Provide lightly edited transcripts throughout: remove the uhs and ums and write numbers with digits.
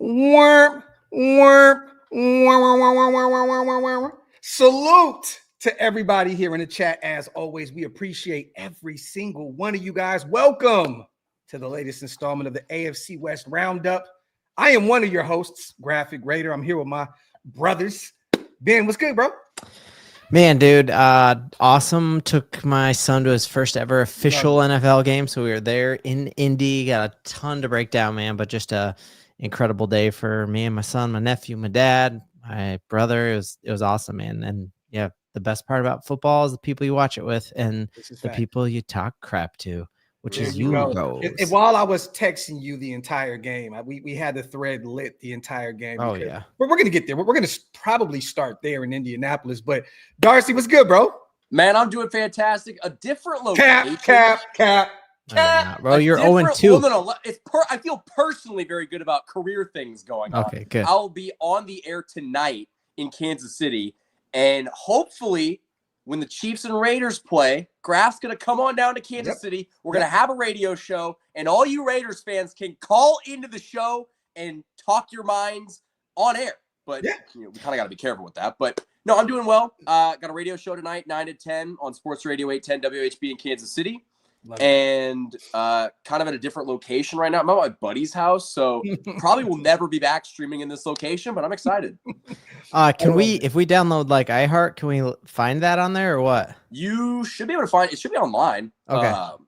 Worm, worm, worm. Salute to everybody here in the chat. As always, we appreciate every single one of you guys. Welcome to the latest installment of the AFC West Roundup. I am one of your hosts, Graphk Raider. I'm here with my brothers. Ben, what's good, bro? Man, dude, awesome. Took my son to his first ever official NFL game, so we were there in Indy. Got a ton to break down, man, but just a incredible day for me and my son, my nephew, my dad, my brother. It was awesome, man. And yeah, the best part about football is the people you watch it with and the people you talk crap to, which is you, Rose. And while I was texting you the entire game, we had the thread lit the entire game. Oh, yeah. But we're going to get there. We're going to probably start there in Indianapolis. But Darcy, what's good, bro? Man, I'm doing fantastic. A different location. Cap. Bro, you're 0-2. No. I feel personally very good about career things going on. Okay, good. I'll be on the air tonight in Kansas City. And hopefully, when the Chiefs and Raiders play, Graph's going to come on down to Kansas City. We're going to have a radio show, and all you Raiders fans can call into the show and talk your minds on air. But we kind of got to be careful with that. But no, I'm doing well. Got a radio show tonight, 9 to 10 on Sports Radio 810 WHB in Kansas City. And kind of at a different location right now. I'm at my buddy's house, so probably will never be back streaming in this location, but I'm excited. Can we, if we download like iHeart, can we find that on there or what? You should be able to find it. It should be online. Okay.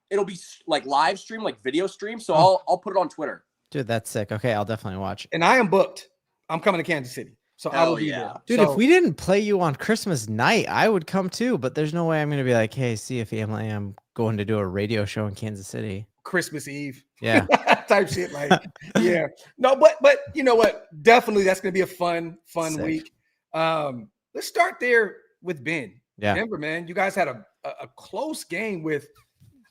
It'll be like live stream, like video stream. So I'll put it on Twitter. Dude, that's sick. Okay, I'll definitely watch it. And I am booked. I'm coming to Kansas City. So I will be there. Dude, if we didn't play you on Christmas night, I would come too, but there's no way I'm going to be like, hey, see a family, I'm going to do a radio show in Kansas City. Christmas Eve. Yeah. Type shit. Like, yeah. No, but you know what? Definitely that's going to be a fun Sick. week. Let's start there with Ben. Yeah. Denver, man. You guys had a close game with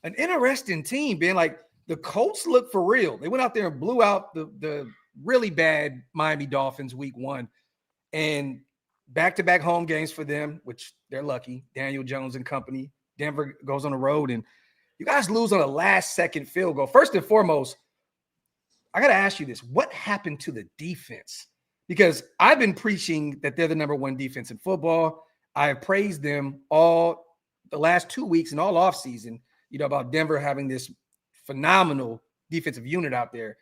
an interesting team, Ben. Like, the Colts look for real. They went out there and blew out the really bad Miami Dolphins week 1. And back-to-back home games for them, which they're lucky. Daniel Jones and company. Denver goes on the road, and you guys lose on a last-second field goal. First and foremost, I got to ask you this. What happened to the defense? Because I've been preaching that they're the number one defense in football. I have praised them all the last 2 weeks and all offseason, about Denver having this phenomenal defensive unit out there.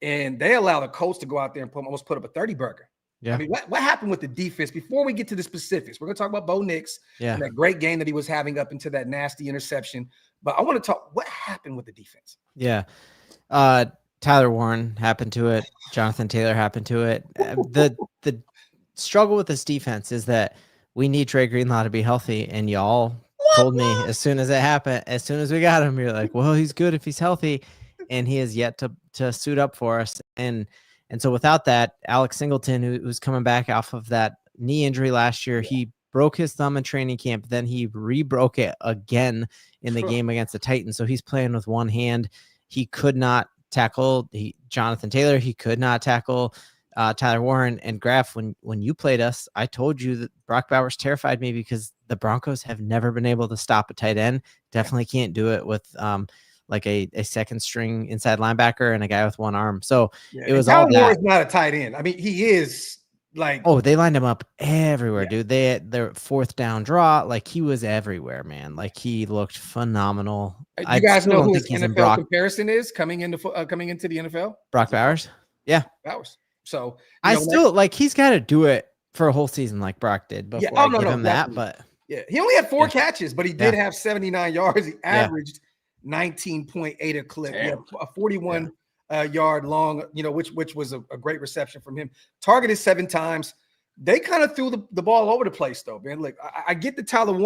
And they allow the Colts to go out there and almost put up a 30-burger. Yeah. I mean, what happened with the defense? Before we get to the specifics, we're going to talk about Bo Nix and that great game that he was having up into that nasty interception. But I want to talk, what happened with the defense? Yeah. Tyler Warren happened to it. Jonathan Taylor happened to it. The struggle with this defense is that we need Trey Greenlaw to be healthy. And y'all told me as soon as it happened, as soon as we got him, you're like, well, he's good if he's healthy. And he has yet to suit up for us. And so without that, Alex Singleton, who's coming back off of that knee injury last year, he broke his thumb in training camp. Then he re-broke it again in the game against the Titans. So he's playing with one hand. He could not tackle Jonathan Taylor. He could not tackle Tyler Warren. And Graphk, when you played us, I told you that Brock Bowers terrified me because the Broncos have never been able to stop a tight end. Definitely can't do it with like a second string inside linebacker and a guy with one arm. So it was all that. Is not a tight end. I mean, he is like, they lined him up everywhere, dude. Their fourth down draw, like he was everywhere, man. Like he looked phenomenal. You guys know who his NFL comparison is coming into the NFL? Brock Bowers. Yeah. Bowers. So I still like he's got to do it for a whole season like Brock did before I give him that. But yeah, he only had 4 catches, but he did have 79 yards. He averaged 19.8 a clip. Yeah, a 41 yard long, which was a great reception from him. Targeted 7 times. They kind of threw the ball over the place, though, man. Look, I get the Tyler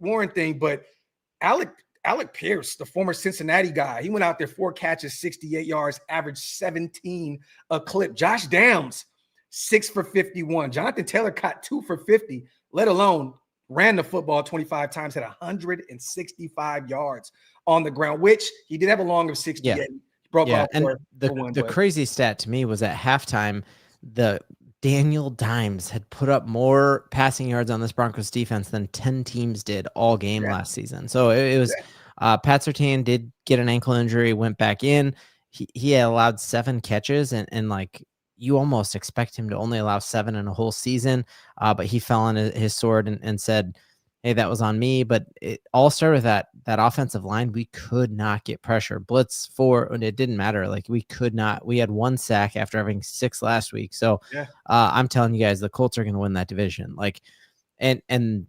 Warren thing, but Alec Pierce, the former Cincinnati guy, he went out there 4 catches, 68 yards, averaged 17 a clip. Josh Downs, 6 for 51. Jonathan Taylor caught 2 for 50, let alone ran the football 25 times, had 165 yards on the ground, which he did have a long of 68. Yeah. Broke off and the crazy stat to me was at halftime, the Daniel Dimes had put up more passing yards on this Broncos defense than 10 teams did all game last season. So it was Pat Surtain did get an ankle injury, went back in. he had allowed 7 catches, and like you almost expect him to only allow 7 in a whole season. But he fell on his sword and said, hey, that was on me. But it all started with that offensive line. We could not get pressure. Blitz 4, and it didn't matter. Like we could not. We had 1 sack after having 6 last week. So I'm telling you guys, the Colts are going to win that division. Like, and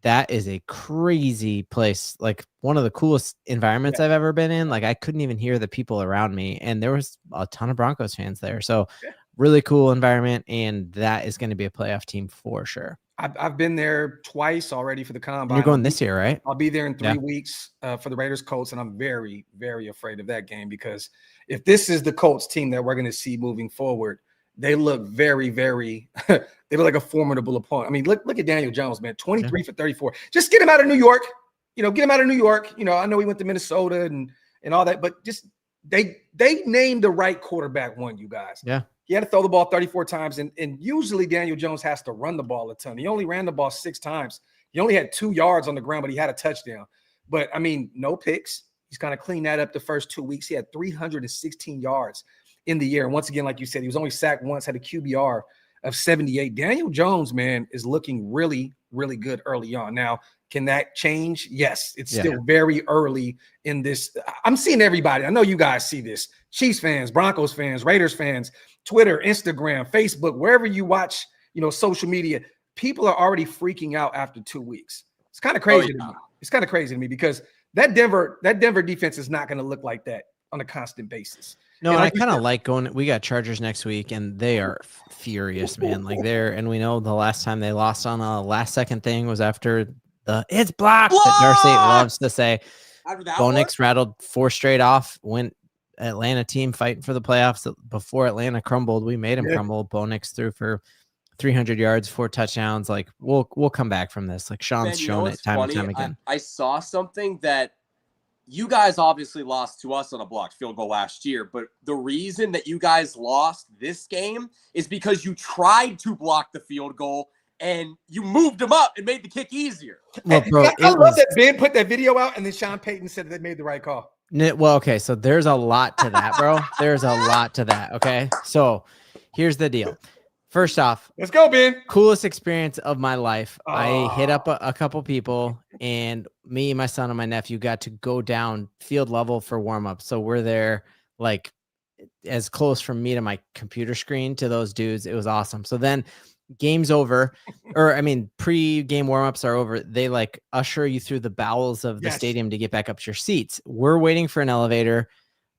that is a crazy place. Like one of the coolest environments I've ever been in. Like I couldn't even hear the people around me, and there was a ton of Broncos fans there. So really cool environment, and that is going to be a playoff team for sure. I've been there twice already for the combine. You're going this year, right? I'll be there in 3 weeks for the Raiders Colts, and I'm very, very afraid of that game because if this is the Colts team that we're going to see moving forward, they look very, very they look like a formidable opponent. I mean, look at Daniel Jones, man, 23 for 34. Just get him out of New York. Get him out of New York. I know he went to Minnesota and all that, but just they named the right quarterback one, you guys. Yeah. He had to throw the ball 34 times, and usually Daniel Jones has to run the ball a ton. He only ran the ball 6 times. He only had 2 yards on the ground, but he had a touchdown. But, I mean, no picks. He's kind of cleaned that up the first 2 weeks. He had 316 yards in the year. And once again, like you said, he was only sacked once, had a QBR of 78. Daniel Jones, man, is looking really, really good early on. Now, can that change? Yes. It's still very early in this. I'm seeing everybody. I know you guys see this. Chiefs fans, Broncos fans, Raiders fans, Twitter, Instagram, Facebook, wherever you watch, social media, people are already freaking out after 2 weeks. It's kind of crazy to me. It's kind of crazy to me because that Denver defense is not going to look like that on a constant basis. No, and I kind of like going. We got Chargers next week, and they are furious, man. Like and we know the last time they lost on a last-second thing was after it's blocked that Darcy loves to say. Bo Nix rattled 4 straight off. Went Atlanta team fighting for the playoffs before Atlanta crumbled. We made him crumble. Bo Nix threw for 300 yards, 4 touchdowns. Like we'll come back from this. Like Sean's shown it time and time again. I saw something that you guys obviously lost to us on a blocked field goal last year, but the reason that you guys lost this game is because you tried to block the field goal and you moved them up and made the kick easier. Well, bro, I love that Ben put that video out and then Sean Payton said they made the right call. Well, okay, so there's a lot to that, bro. There's a lot to that, okay? So here's the deal. First off, let's go, Ben. Coolest experience of my life. I hit up a couple people, and me, my son, and my nephew got to go down field level for warm-up. So we're there, like, as close from me to my computer screen to those dudes. It was awesome. So then game's over, or I mean, pre-game warm-ups are over. They like usher you through the bowels of the stadium to get back up to your seats. We're waiting for an elevator,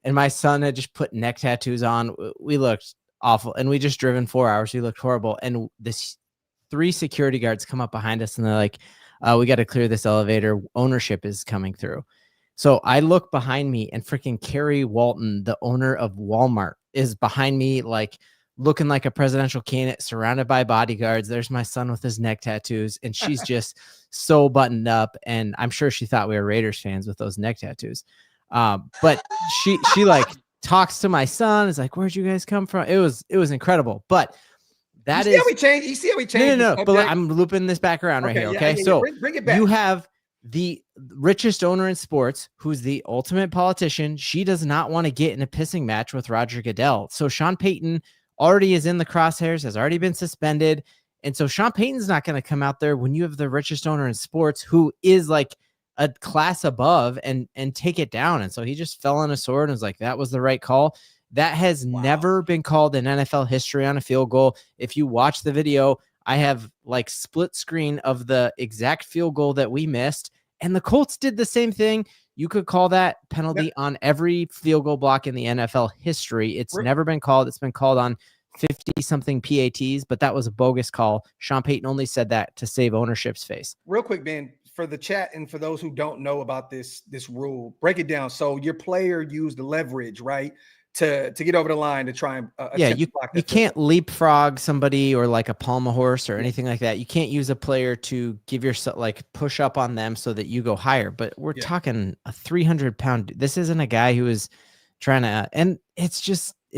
and my son had just put neck tattoos on. We looked awful, and we just driven 4 hours. We looked horrible, and this 3 security guards come up behind us, and they're like, we got to clear this elevator. Ownership is coming through. So I look behind me, and freaking Carrie Walton, the owner of Walmart, is behind me, like looking like a presidential candidate, surrounded by bodyguards. There's my son with his neck tattoos, and she's just so buttoned up, and I'm sure she thought we were Raiders fans with those neck tattoos. But she like talks to my son. Is like, where'd you guys come from? It was incredible. But that you see how we changed. No. But I'm looping this back around right here. Okay. So bring it back. You have the richest owner in sports, who's the ultimate politician. She does not want to get in a pissing match with Roger Goodell. So Sean Payton already is in the crosshairs, has already been suspended. And so Sean Payton's not going to come out there when you have the richest owner in sports, who is like a class above, and take it down. And so he just fell on a sword and was like, that was the right call. That has never been called in NFL history on a field goal. If you watch the video, I have like split screen of the exact field goal that we missed. And the Colts did the same thing. You could call that penalty on every field goal block in the NFL history. It's never been called. It's been called on 50 something PATs, but that was a bogus call. Sean Payton only said that to save ownership's face. Real quick, Ben, for the chat and for those who don't know about this rule, break it down. So your player used the leverage, right, to get over the line to try and you can't leapfrog somebody or like a palm a horse or anything like that. You can't use a player to give yourself like push up on them so that you go higher. But we're talking a 300-pound. This isn't a guy who is trying to, and it's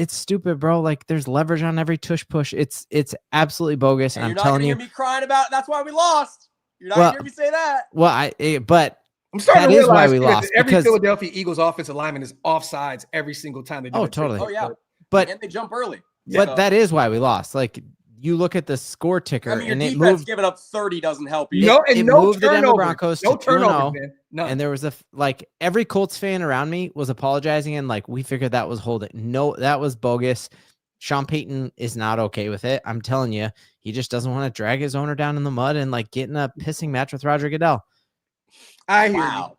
stupid, bro. Like there's leverage on every tush push. It's absolutely bogus. And I'm telling you, you're not gonna hear me crying about. That's why we lost. You're not gonna hear me say that. Well, but I'm starting That to is why realize we that lost, every because- Philadelphia Eagles offensive lineman is offsides every single time they do. Oh, a trick totally. Oh, play. yeah. But And they jump early. but that is why we lost. Like, you look at the score ticker, I mean, your and it defense moved. giving up 30 doesn't help you. No, It and no moved the Denver turnovers. Broncos No to 2-0. turnovers, man. None. And there was like every Colts fan around me was apologizing, and like we figured that was holding. No, that was bogus. Sean Payton is not okay with it. I'm telling you, he just doesn't want to drag his owner down in the mud and like get in a pissing match with Roger Goodell. I hear Wow.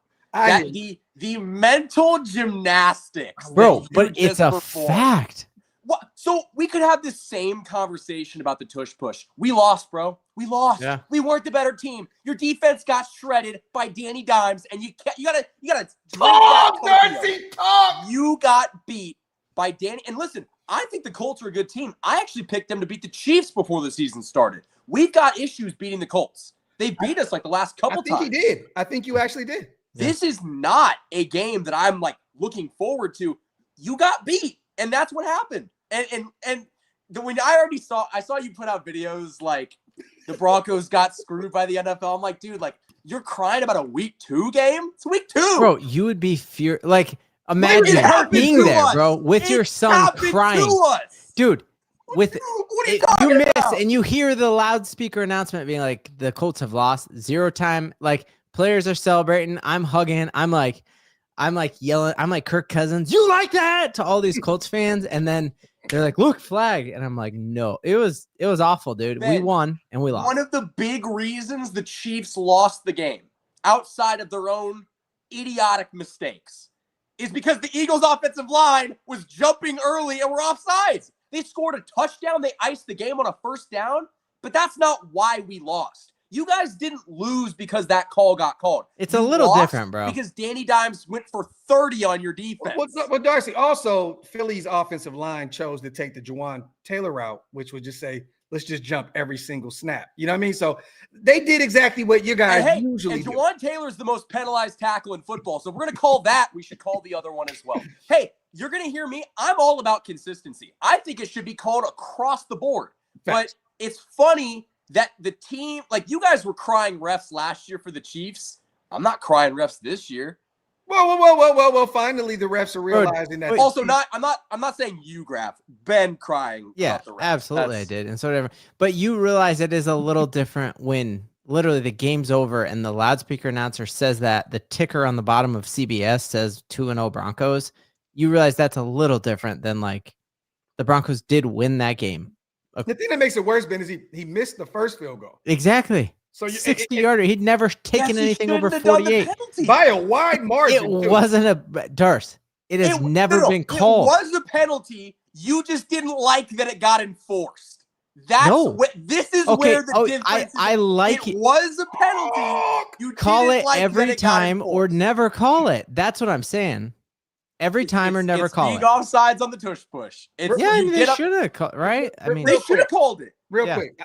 you. The mental gymnastics, Bro, that you but it's just a performed. fact. What? So we could have this same conversation about the tush push. We lost, bro. We lost. Yeah. We weren't the better team. Your defense got shredded by Danny Dimes, and you gotta drink that Tokyo. Talk. You got beat by Danny. And listen, I think the Colts are a good team. I actually picked them to beat the Chiefs before the season started. We've got issues beating the Colts. They beat us like the last couple I think times. he did. I think you actually did. This is not a game that I'm like looking forward to. You got beat, and that's what happened. When I saw you put out videos like the Broncos got screwed by the NFL. I'm like, dude, like you're crying about a week 2 game? It's week 2. Bro, you would be like, imagine being there, bro, with your son crying. Dude, with what are you you talking miss about? and you hear the loudspeaker announcement being like, the Colts have lost 0 time. Like, players are celebrating. I'm hugging. I'm like yelling. I'm like Kirk Cousins. You like that to all these Colts fans, and then they're like, "Look, flag," and I'm like, "No, it was awful, dude. Ben, we won and we lost." One of the big reasons the Chiefs lost the game, outside of their own idiotic mistakes, is because the Eagles' offensive line was jumping early and were offsides. They scored a touchdown. They iced the game on a first down, but that's not why we lost. You guys didn't lose because that call got called. It's You a little lost different, bro. Because Danny Dimes went for 30 on your defense. Well, Darcy, also, Philly's offensive line chose to take the Juwan Taylor route, which would just say, let's just jump every single snap. You know what I mean? So they did exactly what you guys usually do. Juwan Taylor is the most penalized tackle in football. So if we're going to call that, we should call the other one as well. Hey, you're going to hear me. I'm all about consistency. I think it should be called across the board. Facts. But it's funny that the team, like you guys were crying refs last year for the Chiefs. I'm not crying refs this year. Well, finally the refs are realizing that. Also, I'm not saying you, Graphk. Ben crying. Yeah, about the refs. absolutely, I did, and so whatever. But you realize it is a little different when literally the game's over and the loudspeaker announcer says that the ticker on the bottom of CBS says 2-0 Broncos. You realize that's a little different than like the Broncos did win that game. The thing that makes it worse, Ben, is he missed the first field goal. Exactly. So 60-yarder. He'd never taken anything over shouldn't have done the 48 penalty. by a wide margin. It wasn't a Darce. It has never been called. It was a penalty. You just didn't like that it got enforced. That's this is where the difference is. I like it. Was a penalty. You call didn't it like every that it got time or enforced. never call it. That's what I'm saying. Every time or never call it. League offsides on the tush push. Yeah, they should have called, right? I mean, they should have called it. Real quick,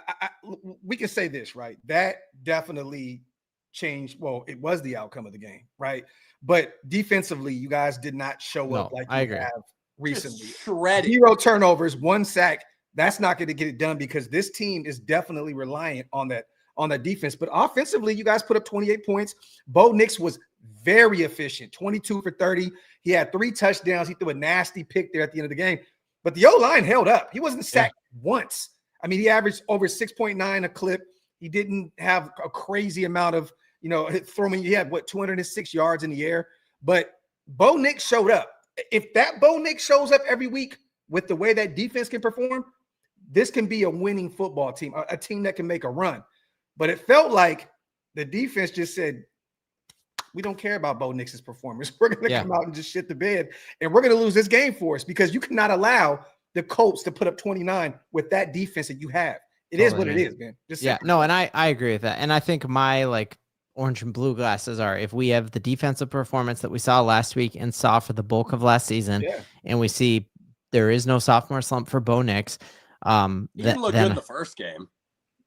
we can say this, right? That definitely changed. Well, it was the outcome of the game, right? But defensively, you guys did not show up like you have recently. Just shredded. 0 turnovers, 1 sack. That's not going to get it done because this team is definitely reliant on that defense. But offensively, you guys put up 28 points. Bo Nix was very efficient, 22 for 30. He had 3 touchdowns. He threw a nasty pick there at the end of the game. But the O-line held up. He wasn't sacked once. I mean, he averaged over 6.9 a clip. He didn't have a crazy amount of, throwing. He had, 206 yards in the air. But Bo Nix showed up. If that Bo Nix shows up every week with the way that defense can perform, this can be a winning football team, a team that can make a run. But it felt like the defense just said, we don't care about Bo Nix's performance. We're going to come out and just shit the bed, and we're going to lose this game for us because you cannot allow the Colts to put up 29 with that defense that you have. It is what it is, man. No, and I agree with that. And I think my orange and blue glasses are, if we have the defensive performance that we saw last week and saw for the bulk of last season, and we see there is no sophomore slump for Bo Nix. He didn't look good in the first game.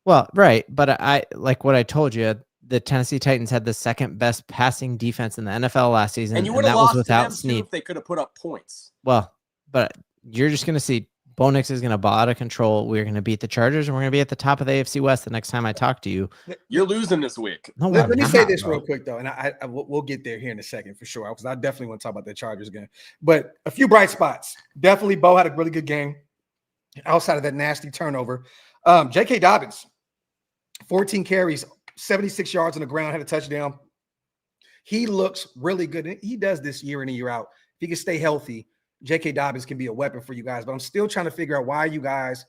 Well, right. But I like what I told you. The Tennessee Titans had the second best passing defense in the NFL last season, and you would have that was lost without to them Snead. if they could have put up points. Well, but you're just going to see Bo Nix is going to ball out of control. We're going to beat the Chargers, and we're going to be at the top of the AFC West the next time I talk to you. You're losing this week. No, Let me say this bro. real quick, though, and we'll get there here in a second for sure, because I definitely want to talk about the Chargers again. But a few bright spots. Definitely, Bo had a really good game outside of that nasty turnover. J.K. Dobbins, 14 carries, 76 yards on the ground, had a touchdown. He looks really good. He does this year in and year out. If he can stay healthy, J.K. Dobbins can be a weapon for you guys. But I'm still trying to figure out why you guys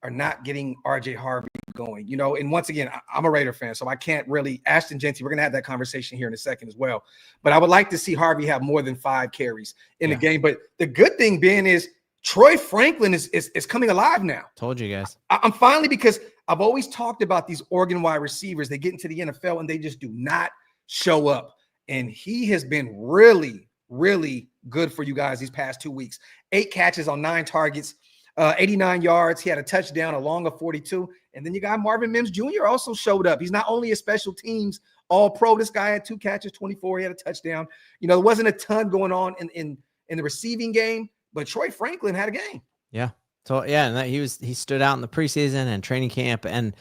are not getting R.J. Harvey going. And once again, I'm a Raider fan, so I can't really – Ashton Genty, we're going to have that conversation here in a second as well. But I would like to see Harvey have more than 5 carries in the game. But the good thing, Ben, is Troy Franklin is coming alive now. Told you guys. I'm finally – because I've always talked about these Oregon wide receivers. They get into the NFL, and they just do not show up. And he has been really, really good for you guys these past 2 weeks. 8 catches on 9 targets, 89 yards. He had a touchdown, a long of 42. And then you got Marvin Mims Jr. also showed up. He's not only a special teams all-pro. This guy had 2 catches, 24. He had a touchdown. There wasn't a ton going on in the receiving game, but Troy Franklin had a game. Yeah. So, yeah, and he stood out in the preseason and training camp. And,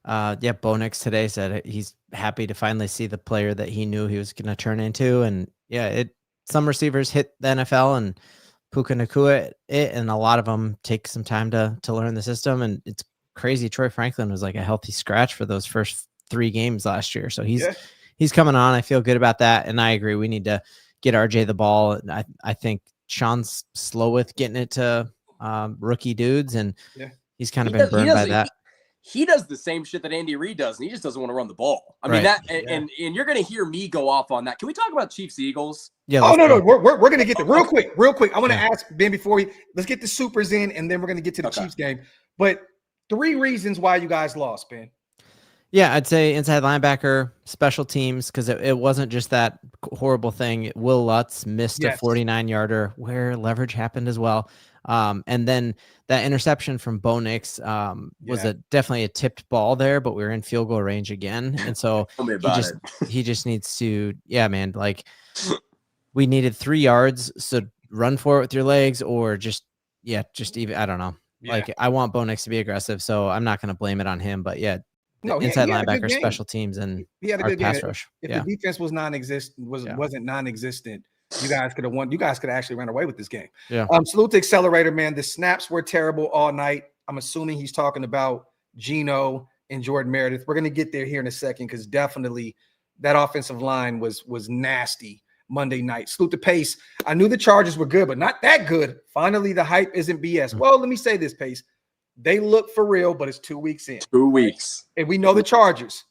Bo Nix today said he's happy to finally see the player that he knew he was going to turn into. And, some receivers hit the NFL and Puka Nacua it, and a lot of them take some time to learn the system. And it's crazy. Troy Franklin was like a healthy scratch for those first 3 games last year. So he's coming on. I feel good about that. And I agree. We need to get RJ the ball. And I think Sean's slow with getting it to rookie dudes. And he's kind of been burned by that. He does the same shit that Andy Reid does, and he just doesn't want to run the ball. I mean, and you're going to hear me go off on that. Can we talk about Chiefs Eagles? Yeah. No. We're going to get there real quick. I want to ask Ben before let's get the supers in, and then we're going to get to the Chiefs game. But 3 reasons why you guys lost, Ben. Yeah, I'd say inside linebacker, special teams, because it wasn't just that horrible thing. Will Lutz missed a 49-yarder where leverage happened as well. And then that interception from Bo Nix was definitely a tipped ball there, but we were in field goal range again. And so he just needs to, we needed 3 yards. So run for it with your legs, or just even, I don't know. Yeah. I want Bo Nix to be aggressive, so I'm not going to blame it on him, but inside linebacker, special teams, and he had a good pass game. rush. If the defense was wasn't non-existent, you guys could have won. You guys could have actually ran away with this game. Yeah. Salute to Accelerator, man. The snaps were terrible all night. I'm assuming he's talking about Geno and Jordan Meredith. We're going to get there here in a second, because definitely that offensive line was nasty Monday night. Salute to Pace. I knew the Chargers were good, but not that good. Finally, the hype isn't BS. Well, let me say this, Pace. They look for real, but it's 2 weeks in. 2 weeks. And we know the Chargers.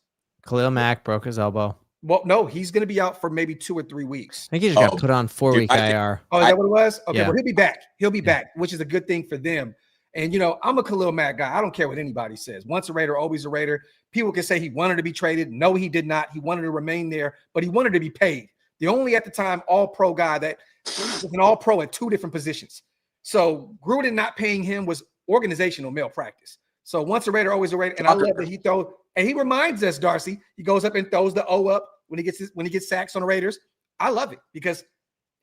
Khalil Mack broke his elbow. Well, no, he's going to be out for maybe 2 or 3 weeks. I think he just got put on 4-week IR. Oh, is that what it was? Okay, yeah. Well, he'll be back. He'll be back, which is a good thing for them. And, I'm a Khalil Mack guy. I don't care what anybody says. Once a Raider, always a Raider. People can say he wanted to be traded. No, he did not. He wanted to remain there, but he wanted to be paid. The only, at the time, all-pro guy that was an all-pro at 2 different positions. So Gruden not paying him was organizational malpractice. So once a Raider, always a Raider. And I love that he throws, and he reminds us, Darcy, he goes up and throws the O up when he gets sacks on the Raiders. I love it because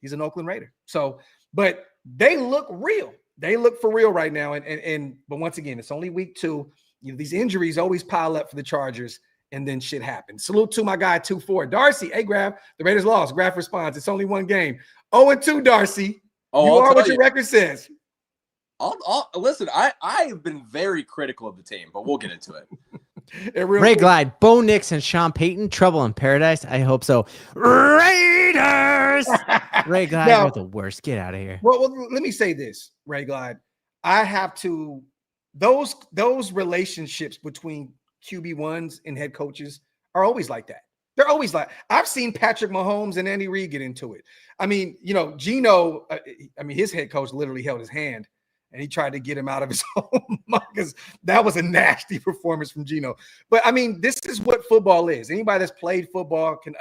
he's an Oakland Raider. So, but they look real. They look for real right now. But once again, it's only week 2. These injuries always pile up for the Chargers, and then shit happens. Salute to my guy 2-4. Darcy, hey, Graphk. The Raiders lost. Graphk responds. It's only 1 game. 0-2, Darcy. You are what your record says. Listen, I've been very critical of the team, but we'll get into it. Ray Glide, Bo Nix, and Sean Payton, trouble in paradise. I hope so. Raiders. Ray Glide, you're the worst. Get out of here. Well, let me say this, Ray Glide. I have to those relationships between QB1s and head coaches are always like that. They're always like, I've seen Patrick Mahomes and Andy Reid get into it. I mean, Geno, his head coach literally held his hand and he tried to get him out of his home because that was a nasty performance from Geno. But I mean, this is what football is. Anybody that's played football can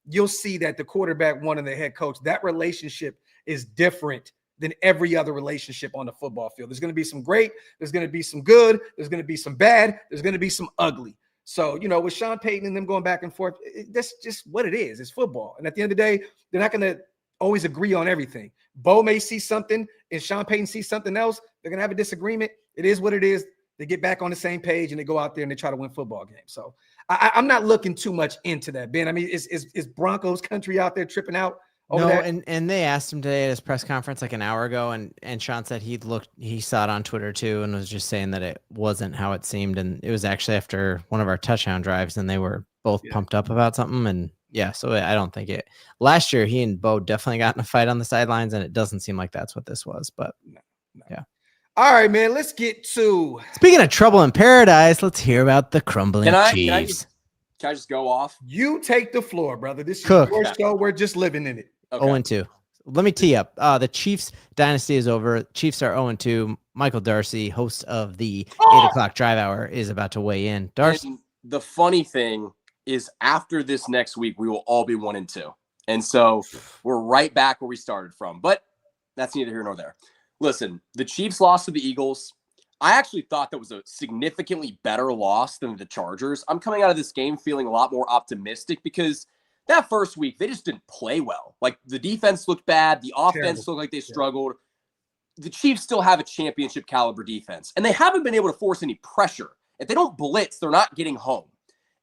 you'll see that the quarterback one and the head coach, that relationship is different than every other relationship on the football field. There's going to be some great, there's going to be some good, there's going to be some bad, there's going to be some ugly. So, with Sean Payton and them going back and forth, that's just what it is. It's football. And at the end of the day, they're not going to always agree on everything. Bo may see something and Sean Payton sees something else, they're going to have a disagreement. It is what it is. They get back on the same page and they go out there and they try to win football games. So I'm not looking too much into that, Ben. I mean, is Broncos country out there tripping out over No, that? and they asked him today at his press conference like an hour ago, and Sean said he saw it on Twitter too, and was just saying that it wasn't how it seemed, and it was actually after one of our touchdown drives, and they were both pumped up about something, and so I don't think it. Last year, he and Bo definitely got in a fight on the sidelines, and it doesn't seem like that's what this was, but no. Yeah. All right, man, let's get to. Speaking of trouble in paradise, let's hear about the crumbling Chiefs. Can I just go off? You take the floor, brother. This is Cook. your show. We're just living in it. Okay. 0-2. Let me tee up. The Chiefs dynasty is over. Chiefs are 0-2. Michael Darcy, host of the 8 o'clock drive hour, is about to weigh in. Darcy. And the funny thing is, after this next week, we will all be 1-2. And so we're right back where we started from. But that's neither here nor there. Listen, the Chiefs lost to the Eagles. I actually thought that was a significantly better loss than the Chargers. I'm coming out of this game feeling a lot more optimistic because that first week, they just didn't play well. Like, the defense looked bad. The offense looked like they struggled. The Chiefs still have a championship caliber defense, and they haven't been able to force any pressure. If they don't blitz, they're not getting home.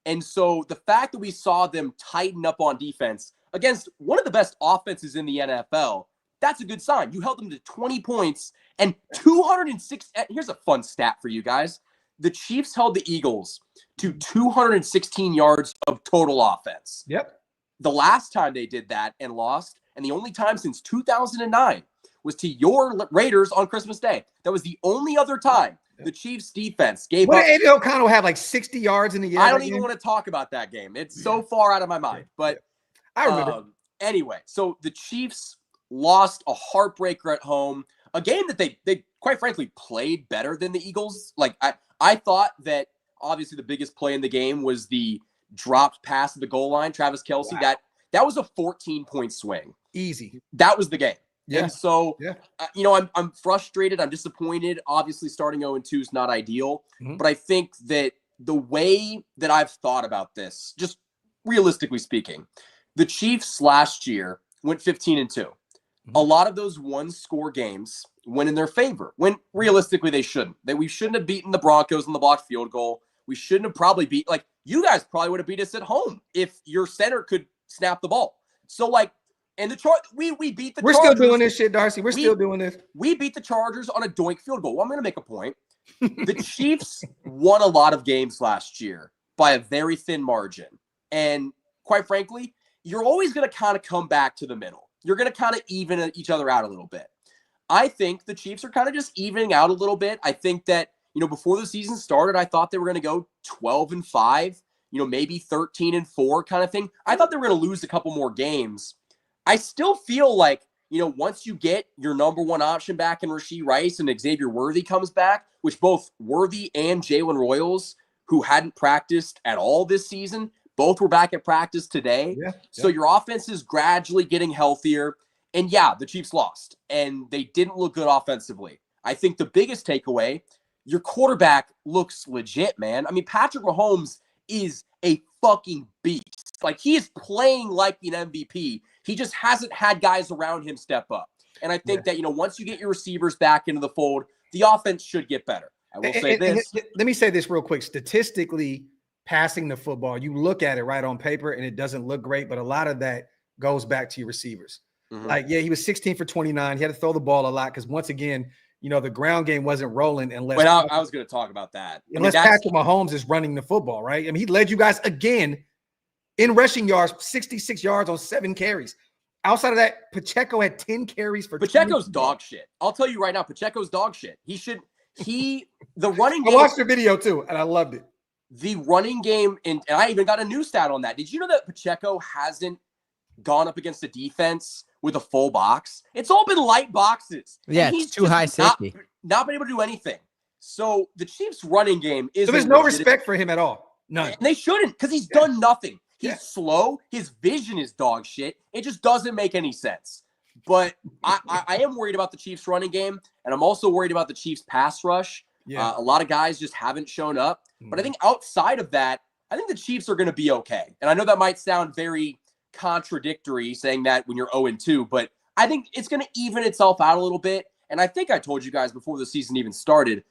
And so the fact that we saw them tighten up on defense against one of the best offenses in the NFL, that's a good sign. You held them to 20 points and 206. Here's a fun stat for you guys. The Chiefs held the Eagles to 216 yards of total offense. Yep. The last time they did that and lost, and the only time since 2009, was to your Raiders on Christmas Day. That was the only other time the Chiefs defense gave up. Aiden O'Connell have like 60 yards in the year. I don't even want to talk about that game. It's so far out of my mind. But I remember. Anyway, so the Chiefs lost a heartbreaker at home, a game that they quite frankly played better than the Eagles. Like, I thought that obviously the biggest play in the game was the dropped pass at the goal line, Travis Kelce. Wow. That was a 14-point swing. Easy. That was the game. Yeah. And so, I'm frustrated. I'm disappointed. Obviously, starting 0-2 is not ideal. Mm-hmm. But I think that the way that I've thought about this, just realistically speaking, the Chiefs last year went 15-2. A lot of those one-score games went in their favor, when realistically they shouldn't. We shouldn't have beaten the Broncos on the blocked field goal. We shouldn't have probably beat, like, you guys probably would have beat us at home if your center could snap the ball. So, like, and we beat the Chargers. We're still doing this shit, Darcy. We're still doing this. We beat the Chargers on a doink field goal. Well, I'm going to make a point. The Chiefs won a lot of games last year by a very thin margin. And quite frankly, you're always going to kind of come back to the middle. You're going to kind of even each other out a little bit. I think the Chiefs are kind of just evening out a little bit. I think that, before the season started, I thought they were going to go 12-5, maybe 13-4 kind of thing. I thought they were going to lose a couple more games. I still feel like, once you get your number one option back in Rashee Rice and Xavier Worthy comes back, which both Worthy and Jalen Royals, who hadn't practiced at all this season, both were back at practice today. Yeah. So your offense is gradually getting healthier. And the Chiefs lost, and they didn't look good offensively. I think the biggest takeaway, your quarterback looks legit, man. I mean, Patrick Mahomes is a fucking beast. Like, he is playing like an MVP. He just hasn't had guys around him step up. And I think that, once you get your receivers back into the fold, the offense should get better. I will say this. Let me say this real quick. Statistically, passing the football, you look at it right on paper, and it doesn't look great, but a lot of that goes back to your receivers. Mm-hmm. Like, he was 16 for 29. He had to throw the ball a lot because, once again, the ground game wasn't rolling unless. Wait, I was going to talk about that. Unless Patrick Mahomes is running the football, right? I mean, he led you guys again in rushing yards, 66 yards on 7 carries. Outside of that, Pacheco had 10 carries for. Pacheco's dog shit. I'll tell you right now, Pacheco's dog shit. The running game. I watched the video too, and I loved it. The running game, and I even got a new stat on that. Did you know that Pacheco hasn't gone up against a defense with a full box? It's all been light boxes. Yeah, it's too high safety. Not been able to do anything. So the Chiefs' running game is. So there's no respect for him at all. None. And they shouldn't, because he's done nothing. He's slow. His vision is dog shit. It just doesn't make any sense. But I am worried about the Chiefs' running game, and I'm also worried about the Chiefs' pass rush. Yeah. A lot of guys just haven't shown up. But I think outside of that, I think the Chiefs are going to be okay. And I know that might sound very contradictory saying that when you're 0-2, but I think it's going to even itself out a little bit. And I think I told you guys before the season even started,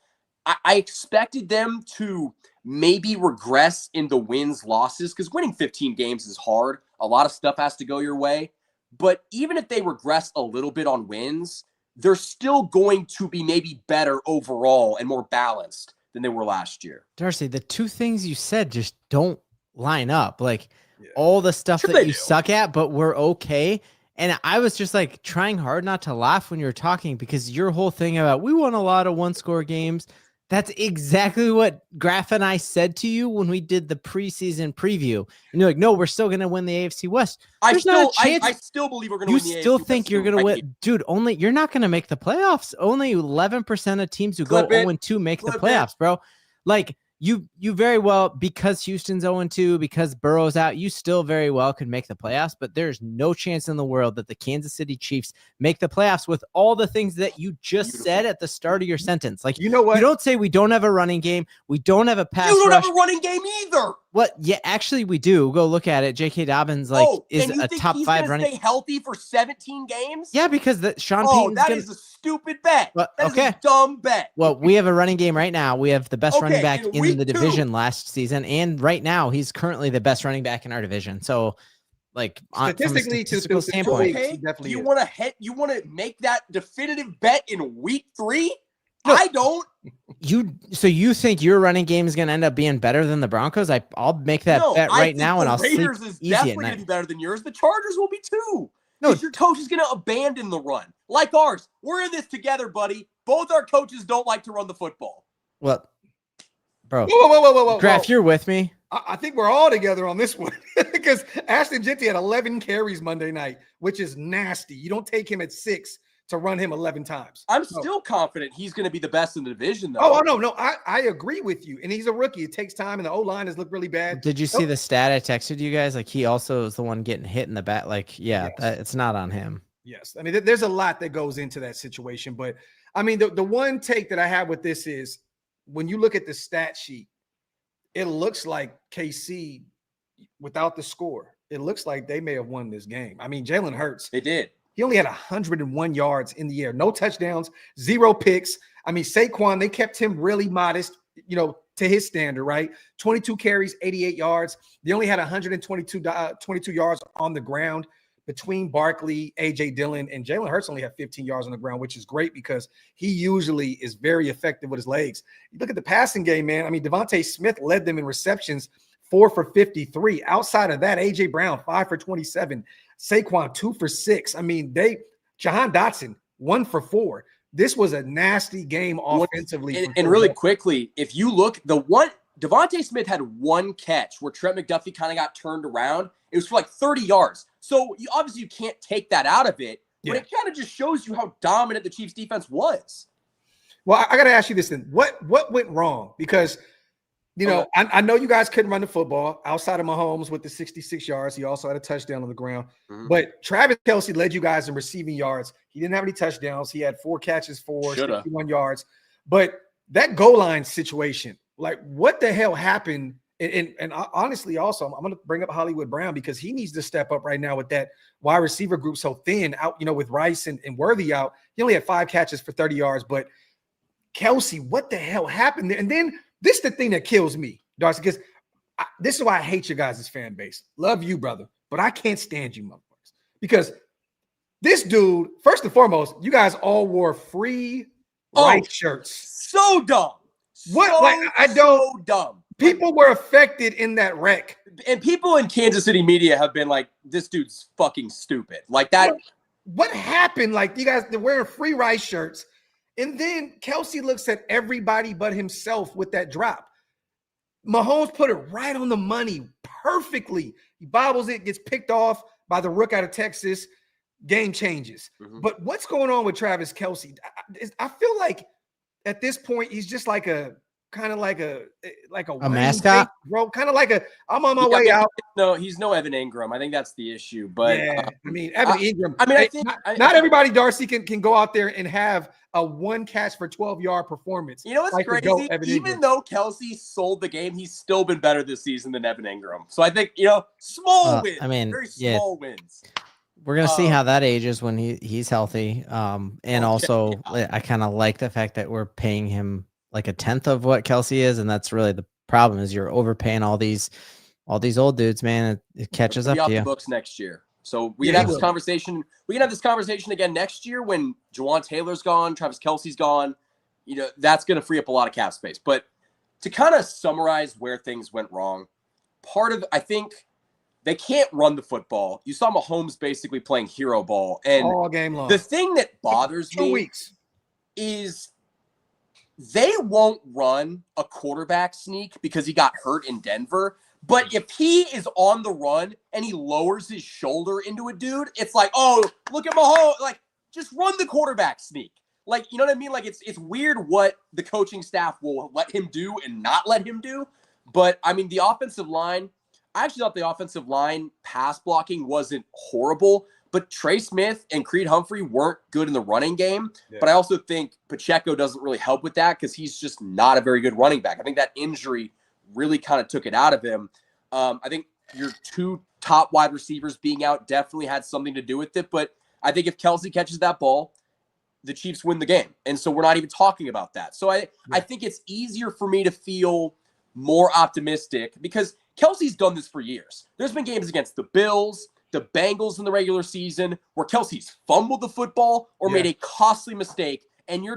I expected them to maybe regress in the wins, losses, because winning 15 games is hard. A lot of stuff has to go your way. But even if they regress a little bit on wins, they're still going to be maybe better overall and more balanced than they were last year. Darcy, the two things you said just don't line up. Like all the stuff Sure that you suck at, but we're okay. And I was just like trying hard not to laugh when you were talking, because your whole thing about we won a lot of 1-score games. That's exactly what Graphk and I said to you when we did the preseason preview. And you're like, no, we're still going to win the AFC West. I still believe we're going to win the AFC West. You still think you're going to win? Dude, you're not going to make the playoffs. Only 11% of teams who go 0-2 make the playoffs, bro. Like, you very well, because Houston's 0-2, because Burrow's out, you still very well could make the playoffs, but there's no chance in the world that the Kansas City Chiefs make the playoffs with all the things that you just said at the start of your sentence. Like, you know what? You don't say we don't have a running game. We don't have a pass rush. You don't have a running game either. What? Yeah, actually we do. Go look at it. J.K. Dobbins is a top 5 running. Stay healthy for 17 games? Yeah, because Sean Payton's is a stupid bet. Well, that is a dumb bet. Well, we have a running game right now. We have the best running back in the division last season, and right now he's currently the best running back in our division. So, like, statistically, from a statistical standpoint, you want to make that definitive bet in week 3? No, I don't. So you think your running game is going to end up being better than the Broncos? I'll make that bet right now, and I'll sleep Raiders is easy definitely at going night. to be better than yours. The Chargers will be too. No, your coach is going to abandon the run like ours. We're in this together, buddy. Both our coaches don't like to run the football. Well, bro, whoa, Graphk, you're with me. I think we're all together on this one because Ashton Jeanty had 11 carries Monday night, which is nasty. You don't take him at 6 to run him 11 times. I'm still confident he's going to be the best in the division, though. Oh, no. I agree with you. And he's a rookie. It takes time, and the O-line has looked really bad. Did you see the stat I texted you guys? Like, he also is the one getting hit in the back. Like, yeah, yes. It's not on him. Yes. I mean, there's a lot that goes into that situation. But, I mean, the one take that I have with this is when you look at the stat sheet, it looks like KC, without the score, it looks like they may have won this game. I mean, Jalen Hurts. They did. He only had 101 yards in the air, no touchdowns, 0 picks. I mean, Saquon, they kept him really modest, to his standard, right? 22 carries, 88 yards. They only had 22 yards on the ground between Barkley, A.J. Dillon, and Jalen Hurts only had 15 yards on the ground, which is great because he usually is very effective with his legs. You look at the passing game, man. I mean, Devontae Smith led them in receptions, 4 for 53. Outside of that, A.J. Brown, 5 for 27. Saquon, 2 for 6. I mean, Jahan Dotson, 1 for 4. This was a nasty game offensively. And really quickly, if you look, Devontae Smith had 1 catch where Trent McDuffie kind of got turned around. It was for like 30 yards. So obviously you can't take that out of it, but it kind of just shows you how dominant the Chiefs defense was. Well, I got to ask you this then. What went wrong? Because I know you guys couldn't run the football outside of Mahomes with the 66 yards. He also had a touchdown on the ground. Mm-hmm. But Travis Kelce led you guys in receiving yards. He didn't have any touchdowns. He had 4 catches for 61 yards. But that goal line situation, like what the hell happened? And honestly, also, I'm going to bring up Hollywood Brown because he needs to step up right now with that wide receiver group so thin out, with Rice and Worthy out. He only had 5 catches for 30 yards. But Kelce, what the hell happened there? And then this is the thing that kills me, Darcy, because this is why I hate your guys' fan base. Love you, brother, but I can't stand you motherfuckers. Because this dude, first and foremost, you guys all wore free white shirts. So dumb. So dumb. People were affected in that wreck. And people in Kansas City media have been like, this dude's fucking stupid. Like that. What happened? Like, you guys, they're wearing free rice shirts. And then Kelce looks at everybody but himself with that drop. Mahomes put it right on the money perfectly. He bobbles it, gets picked off by the rook out of Texas. Game changes. Mm-hmm. But what's going on with Travis Kelce? I feel like at this point, he's just like a mascot, bro. Kind of like I'm on my way out. No, he's no Evan Ingram. I think that's the issue. But I mean, Evan Ingram. I mean, I think not everybody, Darcy, can go out there and have a 1 catch for 12-yard performance. You know what's crazy? Even though Kelce sold the game, he's still been better this season than Evan Ingram. So I think small wins. I mean, very small wins. We're gonna see how that ages when he's healthy. And also I kind of like the fact that we're paying him like a tenth of what Kelsey is, and that's really the problem is you're overpaying all these old dudes, man. It catches up to you. The books next year. So we can have this conversation. We can have this conversation again next year when Jawan Taylor's gone, Travis Kelce's gone. You know, that's going to free up a lot of cap space. But to kind of summarize where things went wrong, I think they can't run the football. You saw Mahomes basically playing hero ball. And all game long. The thing that bothers 2 weeks is they won't run a quarterback sneak because he got hurt in Denver. But if he is on the run and he lowers his shoulder into a dude, it's like, oh, look at Mahomes. Like, just run the quarterback sneak. Like, you know what I mean? Like, it's weird what the coaching staff will let him do and not let him do. But, I mean, the offensive line, I actually thought the offensive line pass blocking wasn't horrible. But Trey Smith and Creed Humphrey weren't good in the running game. Yeah. But I also think Pacheco doesn't really help with that because he's just not a very good running back. I think that injury really kind of took it out of him. I think your 2 top wide receivers being out definitely had something to do with it. But I think if Kelsey catches that ball, the Chiefs win the game. And so we're not even talking about that. So I think it's easier for me to feel more optimistic because Kelsey's done this for years. There's been games against the Bills, the Bengals in the regular season where Kelsey's fumbled the football or made a costly mistake. And you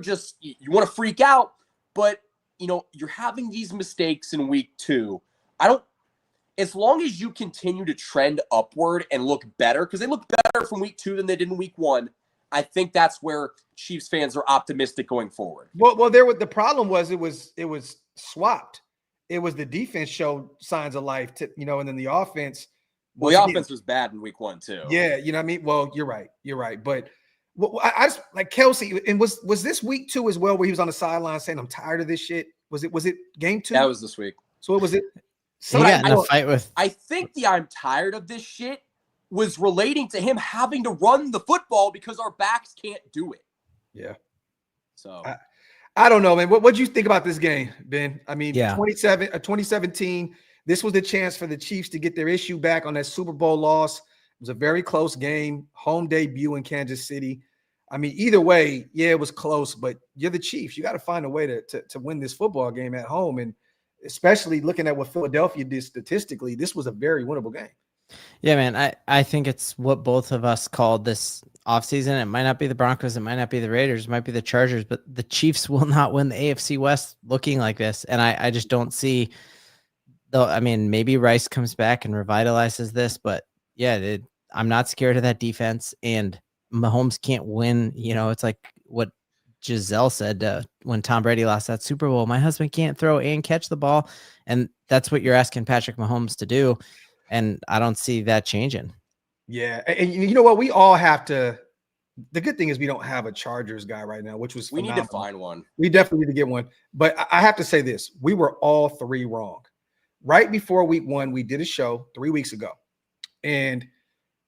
want to freak out, but you know, you're having these mistakes in week 2. As long as you continue to trend upward and look better, because they look better from week 2 than they did in week 1, I think that's where Chiefs fans are optimistic going forward. Well, the problem was it was swapped. It was the defense showed signs of life, and then the offense. Well, the offense was bad in week 1 too. Yeah, you know what I mean. Well, you're right. But I just like Kelsey, and was this week 2 as well, where he was on the sideline saying, "I'm tired of this shit." Was it game 2? That was this week. So what was it? I think the "I'm tired of this shit" was relating to him having to run the football because our backs can't do it. Yeah. So I don't know, man. What do you think about this game, Ben? I mean, 2017, this was the chance for the Chiefs to get their issue back on that Super Bowl loss. It was a very close game, home debut in Kansas City. I mean, either way, it was close, but you're the Chiefs. You got to find a way to win this football game at home. And especially looking at what Philadelphia did statistically, this was a very winnable game. Yeah, man. I think it's what both of us called this offseason. It might not be the Broncos. It might not be the Raiders. It might be the Chargers. But the Chiefs will not win the AFC West looking like this. And I just don't see – though. I mean, maybe Rice comes back and revitalizes this. But, yeah, I'm not scared of that defense. And Mahomes can't win. You know, it's like what Giselle said when Tom Brady lost that Super Bowl. My husband can't throw and catch the ball. And that's what you're asking Patrick Mahomes to do. And I don't see that changing. Yeah. And you know what? We all have to – the good thing is we don't have a Chargers guy right now, which was phenomenal. We need to find one. We definitely need to get one. But I have to say this. We were all 3 wrong. Right before week 1, we did a show 3 weeks ago. And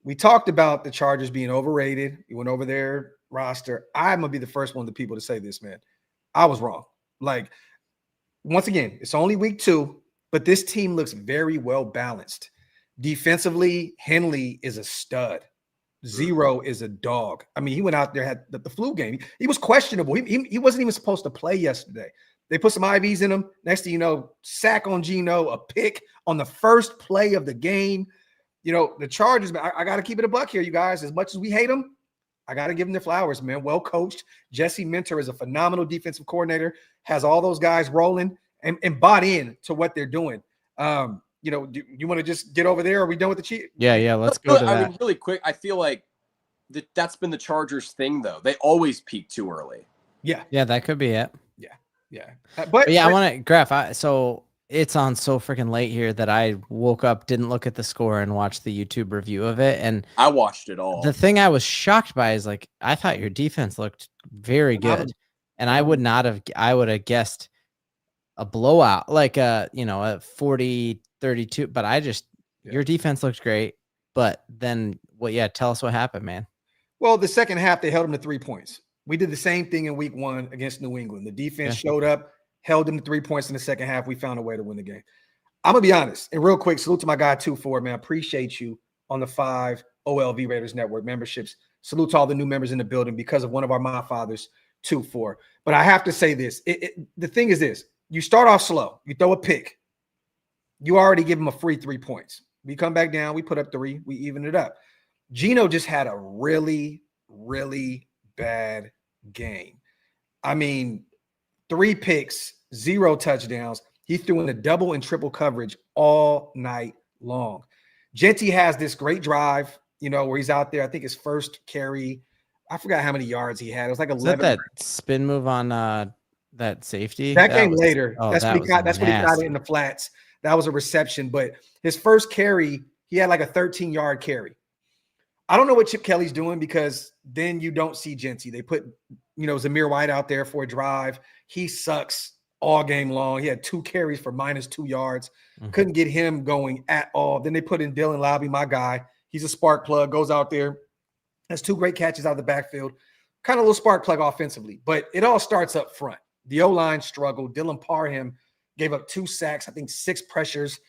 we talked about the Chargers being overrated. We went over their roster. I'm going to be the first one of the people to say this, man. I was wrong. Like, once again, it's only week 2, but this team looks very well balanced. Defensively, Henley is a stud. Zero is a dog. I mean, he went out there, had the flu game. He was questionable. He wasn't even supposed to play yesterday. They put some IVs in him. Next thing you know, sack on Geno, a pick on the first play of the game. You know, the Chargers, I got to keep it a buck here, you guys. As much as we hate them, I got to give them their flowers, man. Well coached. Jesse Minter is a phenomenal defensive coordinator, has all those guys rolling and bought in to what they're doing. You know, do you want to just get over there? Are we done with the Chiefs? Yeah. Let's go to that. I mean, really quick, I feel like that's been the Chargers thing, though. They always peak too early. Yeah, that could be it. Yeah. But I want to Graph. So it's on so freaking late here that I woke up, didn't look at the score, and watched the YouTube review of it. And I watched it all. The thing I was shocked by is like I thought your defense looked very good, and I would have guessed a blowout, like a 40-32. But your defense looked great. But then tell us what happened, man. Well, the second half, they held them to 3 points. We did the same thing in week 1 against New England. The defense showed up, held them to 3 points in the second half. We found a way to win the game. I'm going to be honest. And real quick, salute to my guy, 2-4, man. Appreciate you. on the 5 OLV Raiders Network memberships. Salute to all the new members in the building because of one of our my fathers, 2-4. But I have to say this. The thing is this. You start off slow. You throw a pick. You already give them a free 3 points. We come back down. We put up 3. We even it up. Geno just had a really, really bad game. I mean, 3 picks, 0 touchdowns. He threw in a double and triple coverage all night long. Genty has this great drive, where he's out there. I think his first carry, I forgot how many yards he had. It was like 11. That spin move on that safety? That came later. Oh, that's when he got it in the flats. That was a reception. But his first carry, he had like a 13-yard carry. I don't know what Chip Kelly's doing because then you don't see Genty. They put, Zamir White out there for a drive. He sucks all game long. He had 2 carries for -2 yards. Mm-hmm. Couldn't get him going at all. Then they put in Dylan Lobby, my guy. He's a spark plug, goes out there, has 2 great catches out of the backfield. Kind of a little spark plug offensively. But it all starts up front. The O-line struggled. Dylan Parham gave up 2 sacks, I think 6 pressures.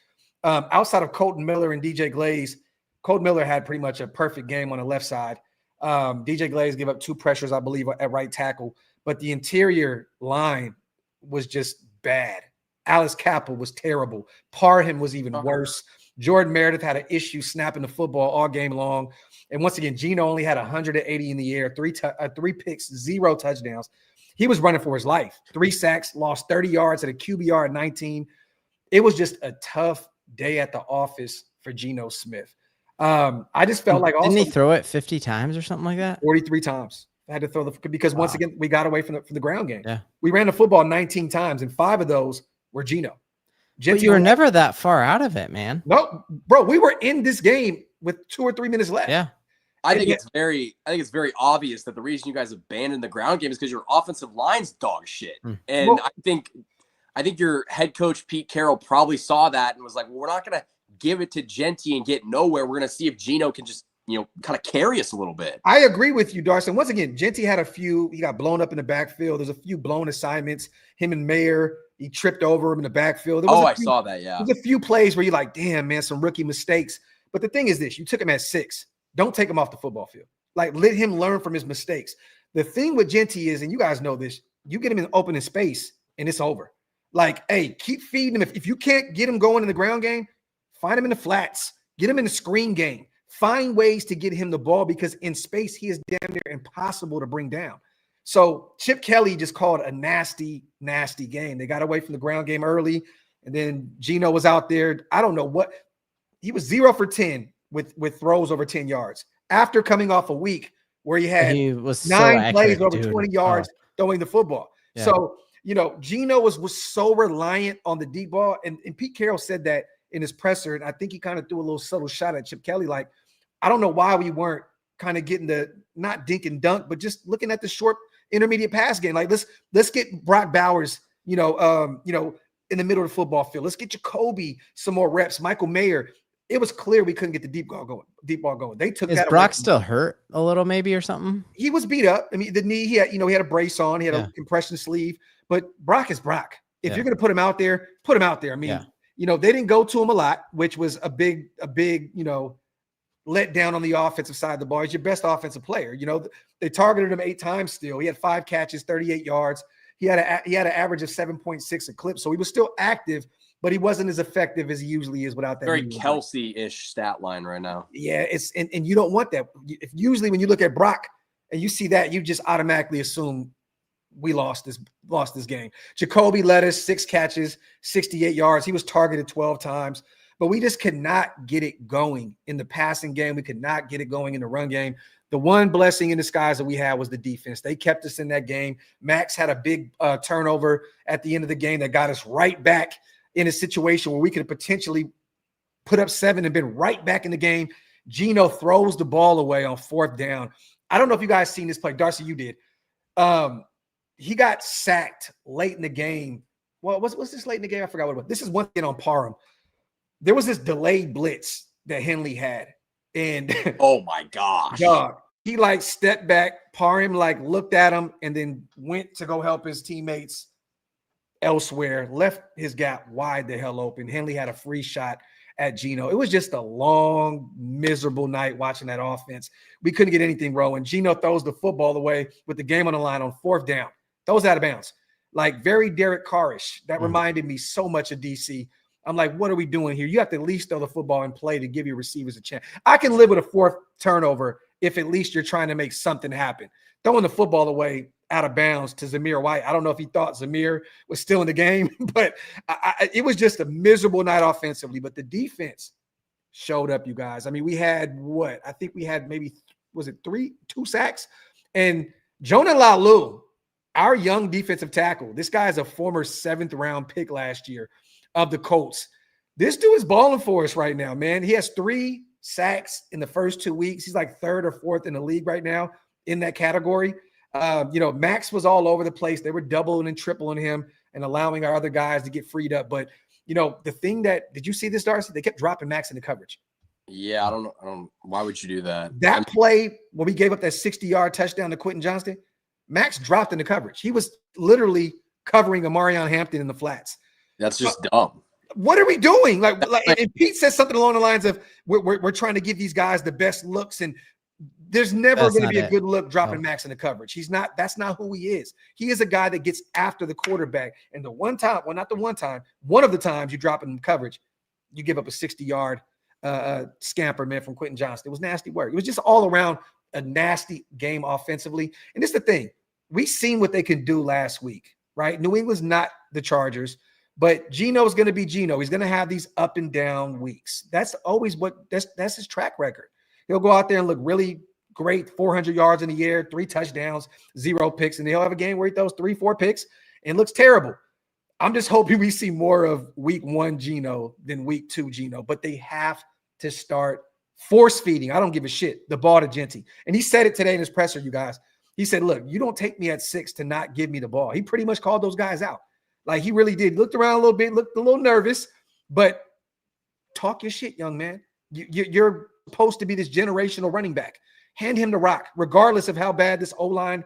Outside of Colton Miller and DJ Glaze, Colton Miller had pretty much a perfect game on the left side. DJ Glaze gave up 2 pressures, I believe, at right tackle. But the interior line was just bad. Alice Capel was terrible. Parham was even worse. Jordan Meredith had an issue snapping the football all game long. And once again, Geno only had 180 in the air, 3 picks, 0 touchdowns. He was running for his life. 3 sacks, lost 30 yards at a QBR at 19. It was just a tough day at the office for Geno Smith. I just felt like didn't he throw it 50 times or something like that? 43 times. I had to throw because once again we got away from the ground game. Yeah, we ran the football 19 times, and 5 of those were Geno. But you were never that far out of it, man. No, bro, we were in this game with 2 or 3 minutes left. Yeah, I think it's very obvious that the reason you guys abandoned the ground game is because your offensive line's dog shit. And well, I think your head coach Pete Carroll probably saw that and was like, well, we're not gonna give it to Genty and get nowhere. We're gonna see if Geno can just kind of carry us a little bit. I agree with you, Darcy. Once again, Genty had he got blown up in the backfield. There's a few blown assignments. Him and Mayer, he tripped over him in the backfield. I saw that, yeah. There's a few plays where you're like, damn, man, some rookie mistakes. But the thing is this, you took him at 6. Don't take him off the football field. Like, let him learn from his mistakes. The thing with Genty is, and you guys know this, you get him in open space, and it's over. Like, hey, keep feeding him. If you can't get him going in the ground game, find him in the flats. Get him in the screen game. Find ways to get him the ball because in space, he is damn near impossible to bring down. So Chip Kelly just called a nasty, nasty game. They got away from the ground game early, and then Geno was out there. I don't know what. He was 0 for 10 with throws over 10 yards after coming off a week where he was 9 plays over 20 yards throwing the football. Yeah. So, Geno was so reliant on the deep ball. And Pete Carroll said that in his presser. And I think he kind of threw a little subtle shot at Chip Kelly. Like, I don't know why we weren't kind of getting the not dink and dunk, but just looking at the short intermediate pass game. Like, let's get Brock Bowers, in the middle of the football field. Let's get Jacoby some more reps. Michael Mayer. It was clear we couldn't get the deep ball going. They took that. Is Brock still hurt a little, maybe, or something? He was beat up. I mean, the knee, he had a brace on, he had a compression sleeve, but Brock is Brock. If you're going to put him out there, put him out there. I mean, they didn't go to him a lot, which was a big, let down on the offensive side of the ball. He's your best offensive player. They targeted him 8 times still. He had 5 catches, 38 yards. He had an average of 7.6 a clip. So he was still active, but he wasn't as effective as he usually is without that. Very Kelsey-ish stat line right now. Yeah, it's and you don't want that. Usually when you look at Brock and you see that, you just automatically assume we lost this game. Jacoby led us 6 catches, 68 yards. He was targeted 12 times, but we just could not get it going in the passing game. We could not get it going in the run game. The one blessing in disguise that we had was the defense. They kept us in that game. Max had a big turnover at the end of the game that got us right back in a situation where we could have potentially put up 7 and been right back in the game. Geno throws the ball away on 4th down. I don't know if you guys seen this play. Darcy, you did. He got sacked late in the game. Well, what's this late in the game? I forgot what it was. This is one thing on Parham. There was this delayed blitz that Henley had. And oh my gosh. Dog, he stepped back. Parham looked at him and then went to go help his teammates elsewhere, left his gap wide the hell open. Henley had a free shot at Geno. It was just a long, miserable night watching that offense. We couldn't get anything rolling. Geno throws the football away with the game on the line on 4th down. Throws out of bounds. Like very Derek Carrish. That reminded me so much of DC. I'm like, what are we doing here? You have to at least throw the football and play to give your receivers a chance. I can live with a 4th turnover if at least you're trying to make something happen. Throwing the football away out of bounds to Zamir White. I don't know if he thought Zamir was still in the game, but it was just a miserable night offensively. But the defense showed up, you guys. I mean, we had what? I think we had maybe, was it 2 sacks? And Jonah Lalu, our young defensive tackle, this guy is a former 7th round pick last year of the Colts. This dude is balling for us right now, man. He has 3 sacks in the first 2 weeks. He's like 3rd or 4th in the league right now in that category. Max was all over the place. They were doubling and tripling him and allowing our other guys to get freed up. But, the thing did you see this, Darcy? They kept dropping Max into coverage. Yeah, I don't know. Why would you do that? That play when we gave up that 60-yard touchdown to Quentin Johnston, Max dropped into coverage. He was literally covering Amarion Hampton in the flats. That's just dumb. What are we doing? And Pete says something along the lines of we're trying to give these guys the best looks, and there's never going to be a good look dropping Max into coverage. That's not who he is. He is a guy that gets after the quarterback. And one of the times you drop him in coverage, you give up a 60-yard scamper, man, from Quentin Johnston. It was nasty work. It was just all around a nasty game offensively. And this is the thing. We seen what they can do last week, right? New England's not the Chargers, but Geno's going to be Geno. He's going to have these up and down weeks. That's always that's his track record. He'll go out there and look really great, 400 yards in a year, 3 touchdowns, 0 picks, and he'll have a game where he throws 3-4 picks and looks terrible. I'm just hoping we see more of week 1 Geno than week 2 Geno, but they have to start force feeding. I don't give a shit. The ball to Genty. And he said it today in his presser, you guys. He said, look, you don't take me at 6 to not give me the ball. He pretty much called those guys out. Like he really did. Looked around a little bit, looked a little nervous, but talk your shit, young man. You're supposed to be this generational running back. Hand him the rock, regardless of how bad this O-line.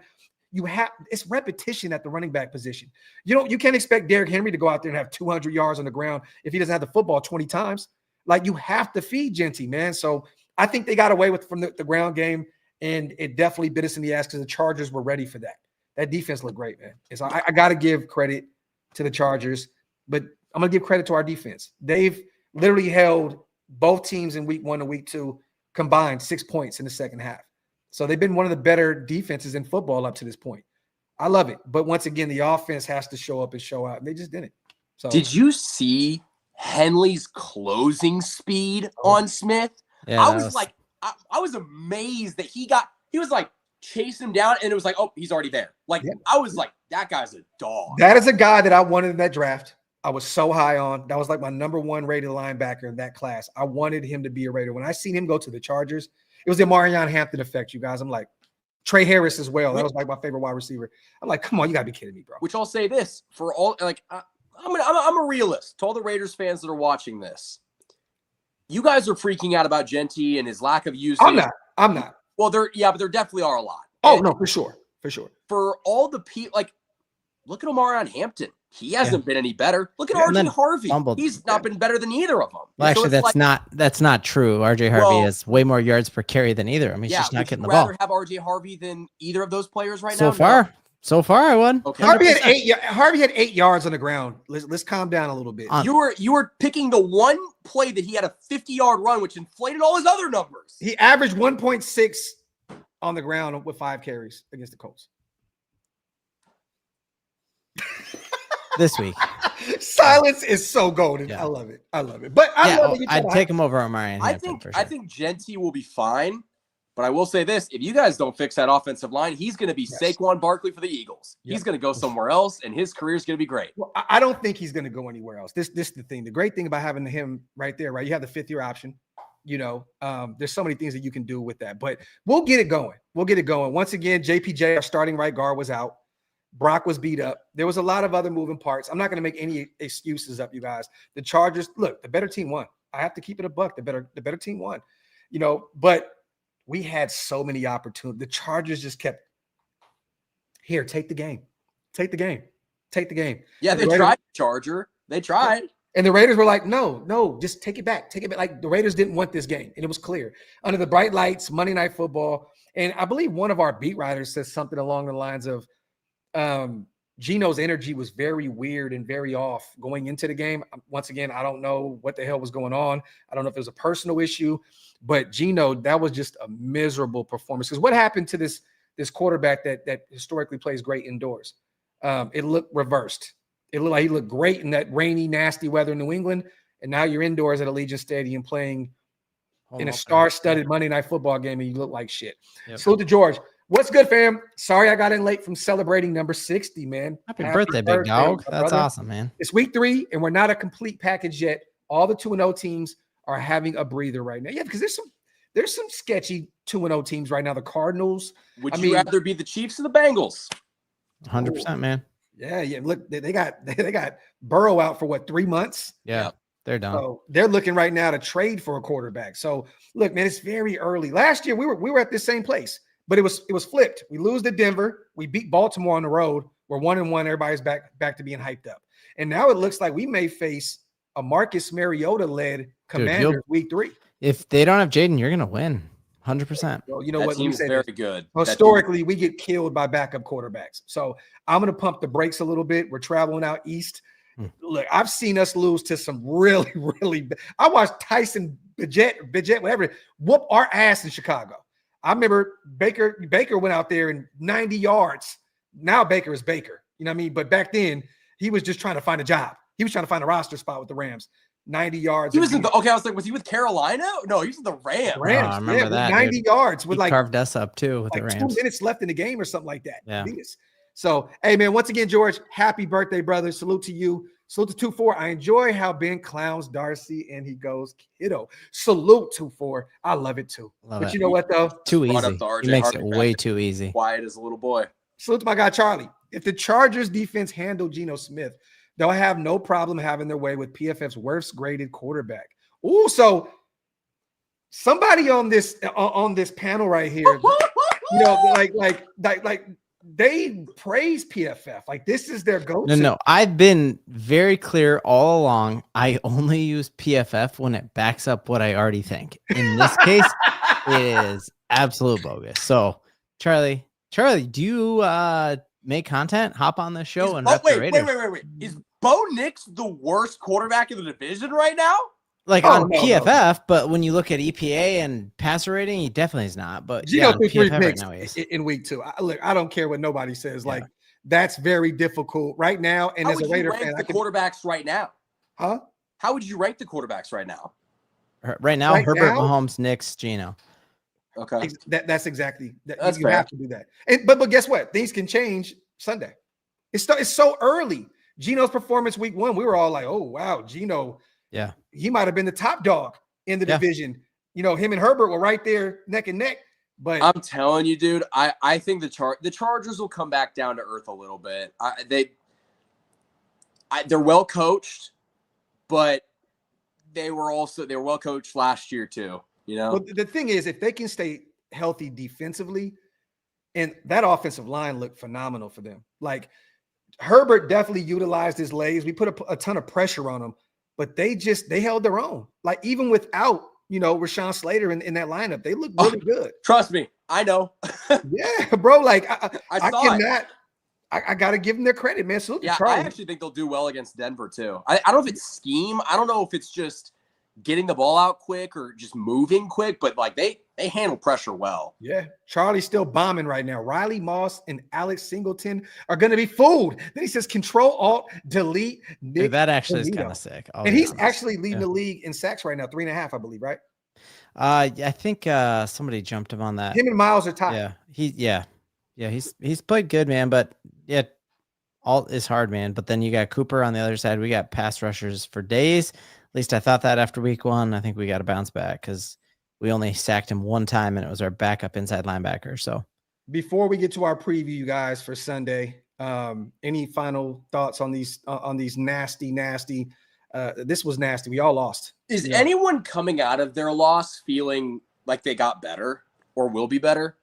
It's repetition at the running back position. You can't expect Derrick Henry to go out there and have 200 yards on the ground if he doesn't have the football 20 times. Like you have to feed Genty, man. So I think they got away from the ground game, and it definitely bit us in the ass because the Chargers were ready for that. That defense looked great, man. So I got to give credit to the Chargers, but I'm going to give credit to our defense. They've literally held both teams in week 1 and week 2 combined 6 points in the second half. So they've been one of the better defenses in football up to this point. I love it. But once again, the offense has to show up and show out. And they just didn't. So did you see Henley's closing speed on Smith? Yeah, I was amazed that he was like chasing him down, and it was like, oh, he's already there. I was like, that guy's a dog. That is a guy that I wanted in that draft. I was so high on. That was like my number 1 rated linebacker in that class. I wanted him to be a Raider. When I seen him go to the Chargers, it was the Amarion Hampton effect, you guys. I'm like, Trey Harris as well. That was like my favorite wide receiver. I'm like, come on, you gotta be kidding me, bro. Which I'll say this for all, I'm a realist. To all the Raiders fans that are watching this, you guys are freaking out about Genty and his lack of use. I'm not. Well, but there definitely are a lot. Oh, no, for sure. For all the people, look at Amarion Hampton. He hasn't been any better. Look at RJ Harvey. He's not been better than either of them. Well, actually, that's not true. RJ Harvey has way more yards per carry than either. I mean, he's just not getting the ball. Would you rather have RJ Harvey than either of those players right now? So far, I won. Okay. Harvey had 8 yards on the ground. Let's calm down a little bit. You were picking the one play that he had a 50-yard run, which inflated all his other numbers. He averaged 1.6 on the ground with 5 carries against the Colts. This week. Silence is so golden. Yeah. I love it. But I'd take him over Amarion Hampton. I think Genty will be fine. But I will say this: if you guys don't fix that offensive line, he's going to be Saquon Barkley for the Eagles. Yep. He's going to go somewhere else, and his career is going to be great. Well, I don't think he's going to go anywhere else. This is the thing. The great thing about having him right there, right? You have the 5th-year option. There's so many things that you can do with that. But we'll get it going. Once again, JPJ, our starting right guard, was out. Brock was beat up. There was a lot of other moving parts. I'm not going to make any excuses up, you guys. The Chargers, look, the better team won. I have to keep it a buck. The better team won. But we had so many opportunities. The Chargers just kept, here, take the game. Yeah, they tried Charger. They tried. And the Raiders were like, no, just take it back. Take it back. Like the Raiders didn't want this game. And it was clear. Under the bright lights, Monday Night Football. And I believe one of our beat writers says something along the lines of Gino's energy was very weird and very off going into the game. Once again, I don't know what the hell was going on. I don't know if it was a personal issue. But Gino, that was just a miserable performance. Because what happened to this quarterback that historically plays great indoors? It looked reversed. It looked like he looked great in that rainy, nasty weather in New England, and now you're indoors at Allegiant Stadium playing in a star-studded Monday Night Football game, and you look like shit. Yep. Salute to George. What's good, fam? Sorry I got in late from celebrating number 60, man. Happy birthday, big dog. That's awesome, man. It's week 3, and we're not a complete package yet. All the 2-0 teams are having a breather right now. Yeah, because there's some sketchy 2-0 teams right now. The Cardinals. Would you rather be the Chiefs or the Bengals? 100%, man. Yeah. Look, they got Burrow out for what, 3 months? Yeah, they're done. So they're looking right now to trade for a quarterback. So look, man, it's very early. Last year we were at this same place, but it was flipped. We lose to Denver. We beat Baltimore on the road. We're 1-1. Everybody's back to being hyped up. And now it looks like we may face a Marcus Mariota-led Commanders week 3. If they don't have Jaden, you're gonna win. 100%. Well, you know that what? Team's very good. Historically, we get killed by backup quarterbacks. So I'm going to pump the brakes a little bit. We're traveling out east. Look, I've seen us lose to some really, really – I watched Tyson Bidget, whatever, whoop our ass in Chicago. I remember Baker went out there in 90 yards. Now Baker is Baker. You know what I mean? But back then, he was just trying to find a job. He was trying to find a roster spot with the Rams. 90 yards. He was I was like, was he with Carolina? No, he was in the Rams. Oh, I remember that. 90 yards with he carved us up too with like the Rams. 2 minutes left in the game or something like that. Yeah. So, hey man, once again, George, happy birthday, brother. Salute to you. Salute to 2-4. I enjoy how Ben clowns Darcy and he goes, kiddo. Salute 2-4. I love it too. You know what though? Too easy. He makes it way too easy. Quiet as a little boy. Salute to my guy Charlie. If the Chargers defense handle Geno Smith, they'll have no problem having their way with PFF's worst graded quarterback. Ooh, so somebody on this panel right here, you know, like they praise PFF. Like this is their go-to. No. I've been very clear all along. I only use PFF when it backs up what I already think. In this case, it is absolute bogus. So, Charlie, do you make content? Hop on the show and wait. Is Bo Nix the worst quarterback in the division right now? Like on PFF, but when you look at EPA and passer rating, he definitely is not. But Geno threw 3 picks in week 2. I don't care what nobody says. Like that's very difficult right now. And as a Raider fan, quarterbacks right now. Huh? How would you rank the quarterbacks right now? Right now, Herbert, Mahomes, Nix, Geno. Okay, that's exactly that. That's you fair. have to do that. But guess what? Things can change Sunday. It's so early. Geno's performance week 1, we were all like, oh wow, Geno. Yeah, he might have been the top dog in the division. You know, him and Herbert were right there neck and neck. But I'm telling you, dude, I think the Chargers will come back down to earth a little bit. They're well coached, but they were well coached last year too. You know, well, the thing is, if they can stay healthy defensively, and that offensive line looked phenomenal for them. Like Herbert definitely utilized his legs. We put a ton of pressure on him. But they held their own. Like even without, you know, Rashawn Slater in that lineup, they look really good. Trust me, I know. Yeah, bro. Like I cannot. I got to give them their credit, man. Salute to Charlie. I actually think they'll do well against Denver too. I don't know if it's scheme. I don't know if it's just getting the ball out quick or just moving quick, but like they handle pressure well. Yeah, Charlie's still bombing right now. Riley Moss and Alex Singleton are going to be fooled. Then he says Control-Alt-Delete. Dude, that actually is kind of sick. And he's actually leading the league in sacks right now, 3.5, I believe, right? I think somebody jumped him on that. Him and Miles are tied. Yeah, he's played good, man. But yeah, alt is hard, man. But then you got Cooper on the other side. We got pass rushers for days. At least I thought that after week 1. I think we got to bounce back because we only sacked him 1 time, and it was our backup inside linebacker. So before we get to our preview, you guys, for Sunday, any final thoughts on these nasty? This was nasty. We all lost. Is anyone coming out of their loss feeling like they got better or will be better?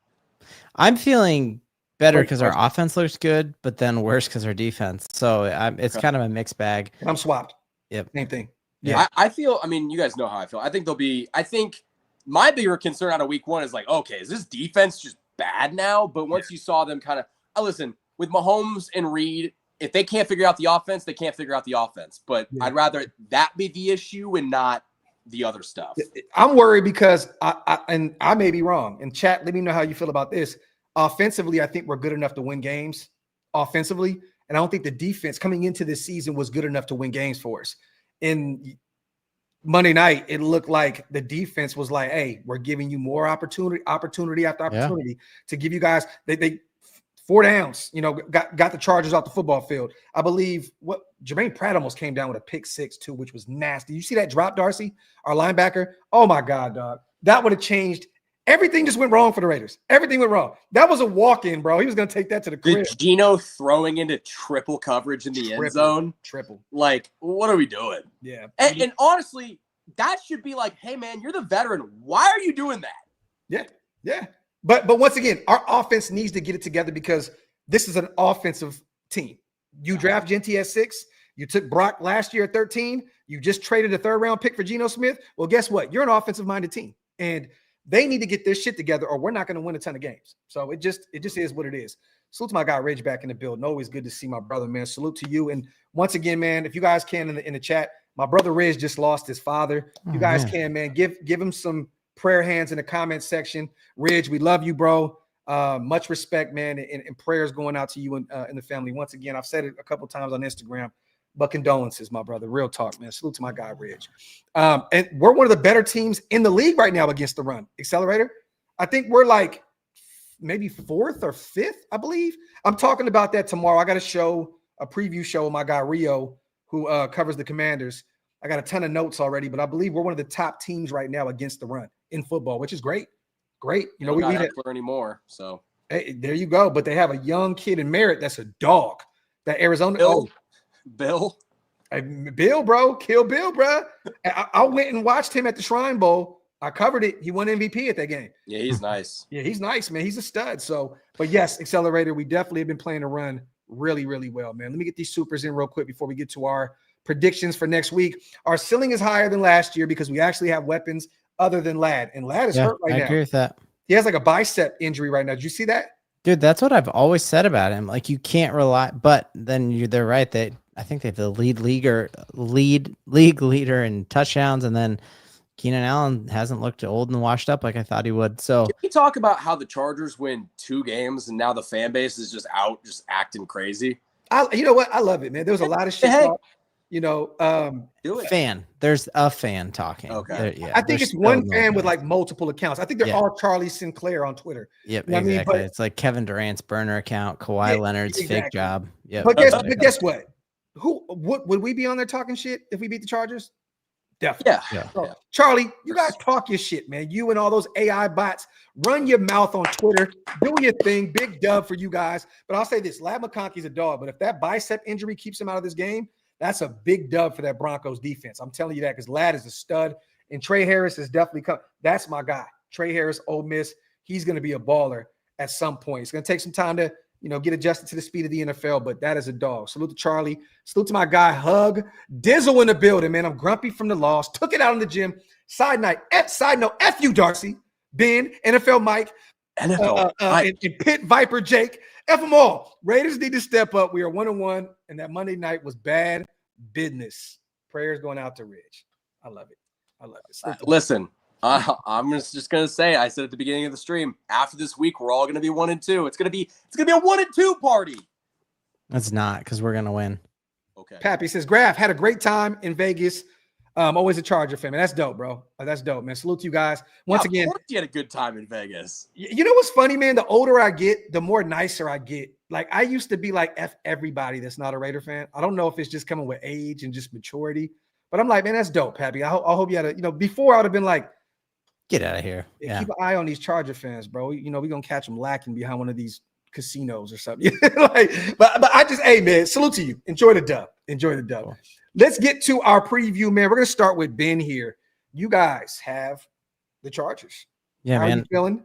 I'm feeling better because our offense looks good, but then worse because our defense. So it's kind of a mixed bag. And I'm swapped. Yep. Same thing. Yeah. I feel, I mean, you guys know how I feel. I think my bigger concern out of week 1 is like, okay, is this defense just bad now? But once you saw them kind of, listen, with Mahomes and Reed, if they can't figure out the offense, they can't figure out the offense. But I'd rather that be the issue and not the other stuff. I'm worried because I may be wrong. In chat, let me know how you feel about this. Offensively, I think we're good enough to win games offensively. And I don't think the defense coming into this season was good enough to win games for us. In Monday night, it looked like the defense was like, hey, we're giving you more opportunity after opportunity to give you guys they 4 downs, got the Chargers off the football field. I believe Jermaine Pratt almost came down with a pick 6 too, which was nasty. You see that drop, Darcy, our linebacker? Oh my God, dog. That would have changed. Everything just went wrong for the Raiders. Everything went wrong. That was a walk-in, bro. He was going to take that to the crib. Geno throwing into triple coverage in the end zone. Triple. Like, what are we doing? Yeah. And honestly, that should be like, hey, man, you're the veteran. Why are you doing that? Yeah. Yeah. But once again, our offense needs to get it together because this is an offensive team. You draft Genty at 6. You took Brock last year at 13. You just traded a 3rd-round pick for Geno Smith. Well, guess what? You're an offensive-minded team. And they need to get this shit together or we're not going to win a ton of games. So it just is what it is. Salute to my guy, Ridge, back in the building. Always good to see my brother, man. Salute to you. And once again, man, if you guys can in the chat, my brother Ridge just lost his father. You guys can, man, give him some prayer hands in the comment section. Ridge, we love you, bro. Much respect, man, and prayers going out to you and the family. Once again, I've said it a couple times on Instagram, but condolences, my brother. Real talk, man. Salute to my guy, Ridge. And we're one of the better teams in the league right now against the run. Accelerator, I think we're like maybe 4th or 5th, I believe. I'm talking about that tomorrow. I got a preview show with my guy, Rio, who covers the Commanders. I got a ton of notes already, but I believe we're one of the top teams right now against the run in football, which is great. Great. We don't got Eckler anymore. So hey, there you go. But they have a young kid in Merritt that's a dog. That Arizona. Bill, bro. Kill Bill, bro. I went and watched him at the Shrine Bowl. I covered it. He won MVP at that game. Yeah, he's nice. Yeah, he's nice, man. He's a stud. So, but yes, Accelerator, we definitely have been playing the run really, really well, man. Let me get these supers in real quick before we get to our predictions for next week. Our ceiling is higher than last year because we actually have weapons other than Ladd. And Ladd is hurt right now. I agree with that. He has like a bicep injury right now. Did you see that? Dude, that's what I've always said about him. Like, you can't rely, but then they're right that I think they have the league leader in touchdowns, and then Keenan Allen hasn't looked old and washed up like I thought he would. So can we talk about how the Chargers win 2 games and now the fan base is just out, just acting crazy? You know what? I love it, man. There was a lot of shit talk. There's a fan talking. Okay. I think it's one fan with like multiple accounts. I think they're all Charlie Sinclair on Twitter. Yep, you know exactly. But, it's like Kevin Durant's burner account, Kawhi Leonard's fake job. Yeah. But guess what? Would we be on there talking shit if we beat the Chargers? Definitely. Yeah. So, Charlie, you guys talk your shit, man. You and all those AI bots, run your mouth on Twitter, do your thing. Big dub for you guys. But I'll say this: Ladd McConkey's a dog. But if that bicep injury keeps him out of this game, that's a big dub for that Broncos defense. I'm telling you that because Ladd is a stud, and Trey Harris is definitely coming. That's my guy. Trey Harris, Ole Miss. He's going to be a baller at some point. It's going to take some time to, get adjusted to the speed of the NFL, but that is a dog. Salute to Charlie. Salute to my guy, Hug. Dizzle in the building, man. I'm grumpy from the loss. Took it out in the gym. Side note, F you, Darcy. Ben, NFL Mike, and Pit Viper Jake. F them all. Raiders need to step up. We are 1-1, and that Monday night was bad business. Prayers going out to Ridge. I love it. Listen, I'm just gonna say, I said at the beginning of the stream, after this week, we're all gonna be 1-2. It's gonna be a 1-2 party. That's not, because we're gonna win. Okay. Pappy says, Graphk had a great time in Vegas. Always a Charger fan, man. That's dope, bro. That's dope, man. Salute to you guys. Once again, of course you had a good time in Vegas. You know what's funny, man? The older I get, the more nicer I get. Like, I used to be like F everybody that's not a Raider fan. I don't know if it's just coming with age and just maturity, but I'm like, man, that's dope, Pappy. I hope you had a, before I would have been like, get out of here. Yeah. Keep an eye on these Charger fans, bro. We're going to catch them lacking behind one of these casinos or something. But I just, hey, man, salute to you. Enjoy the dub. Cool. Let's get to our preview, man. We're going to start with Ben here. You guys have the Chargers. Yeah, How man. are you feeling?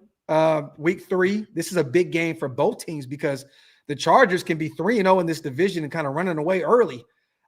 Week 3. This is a big game for both teams because the Chargers can be 3-0 in this division and kind of running away early.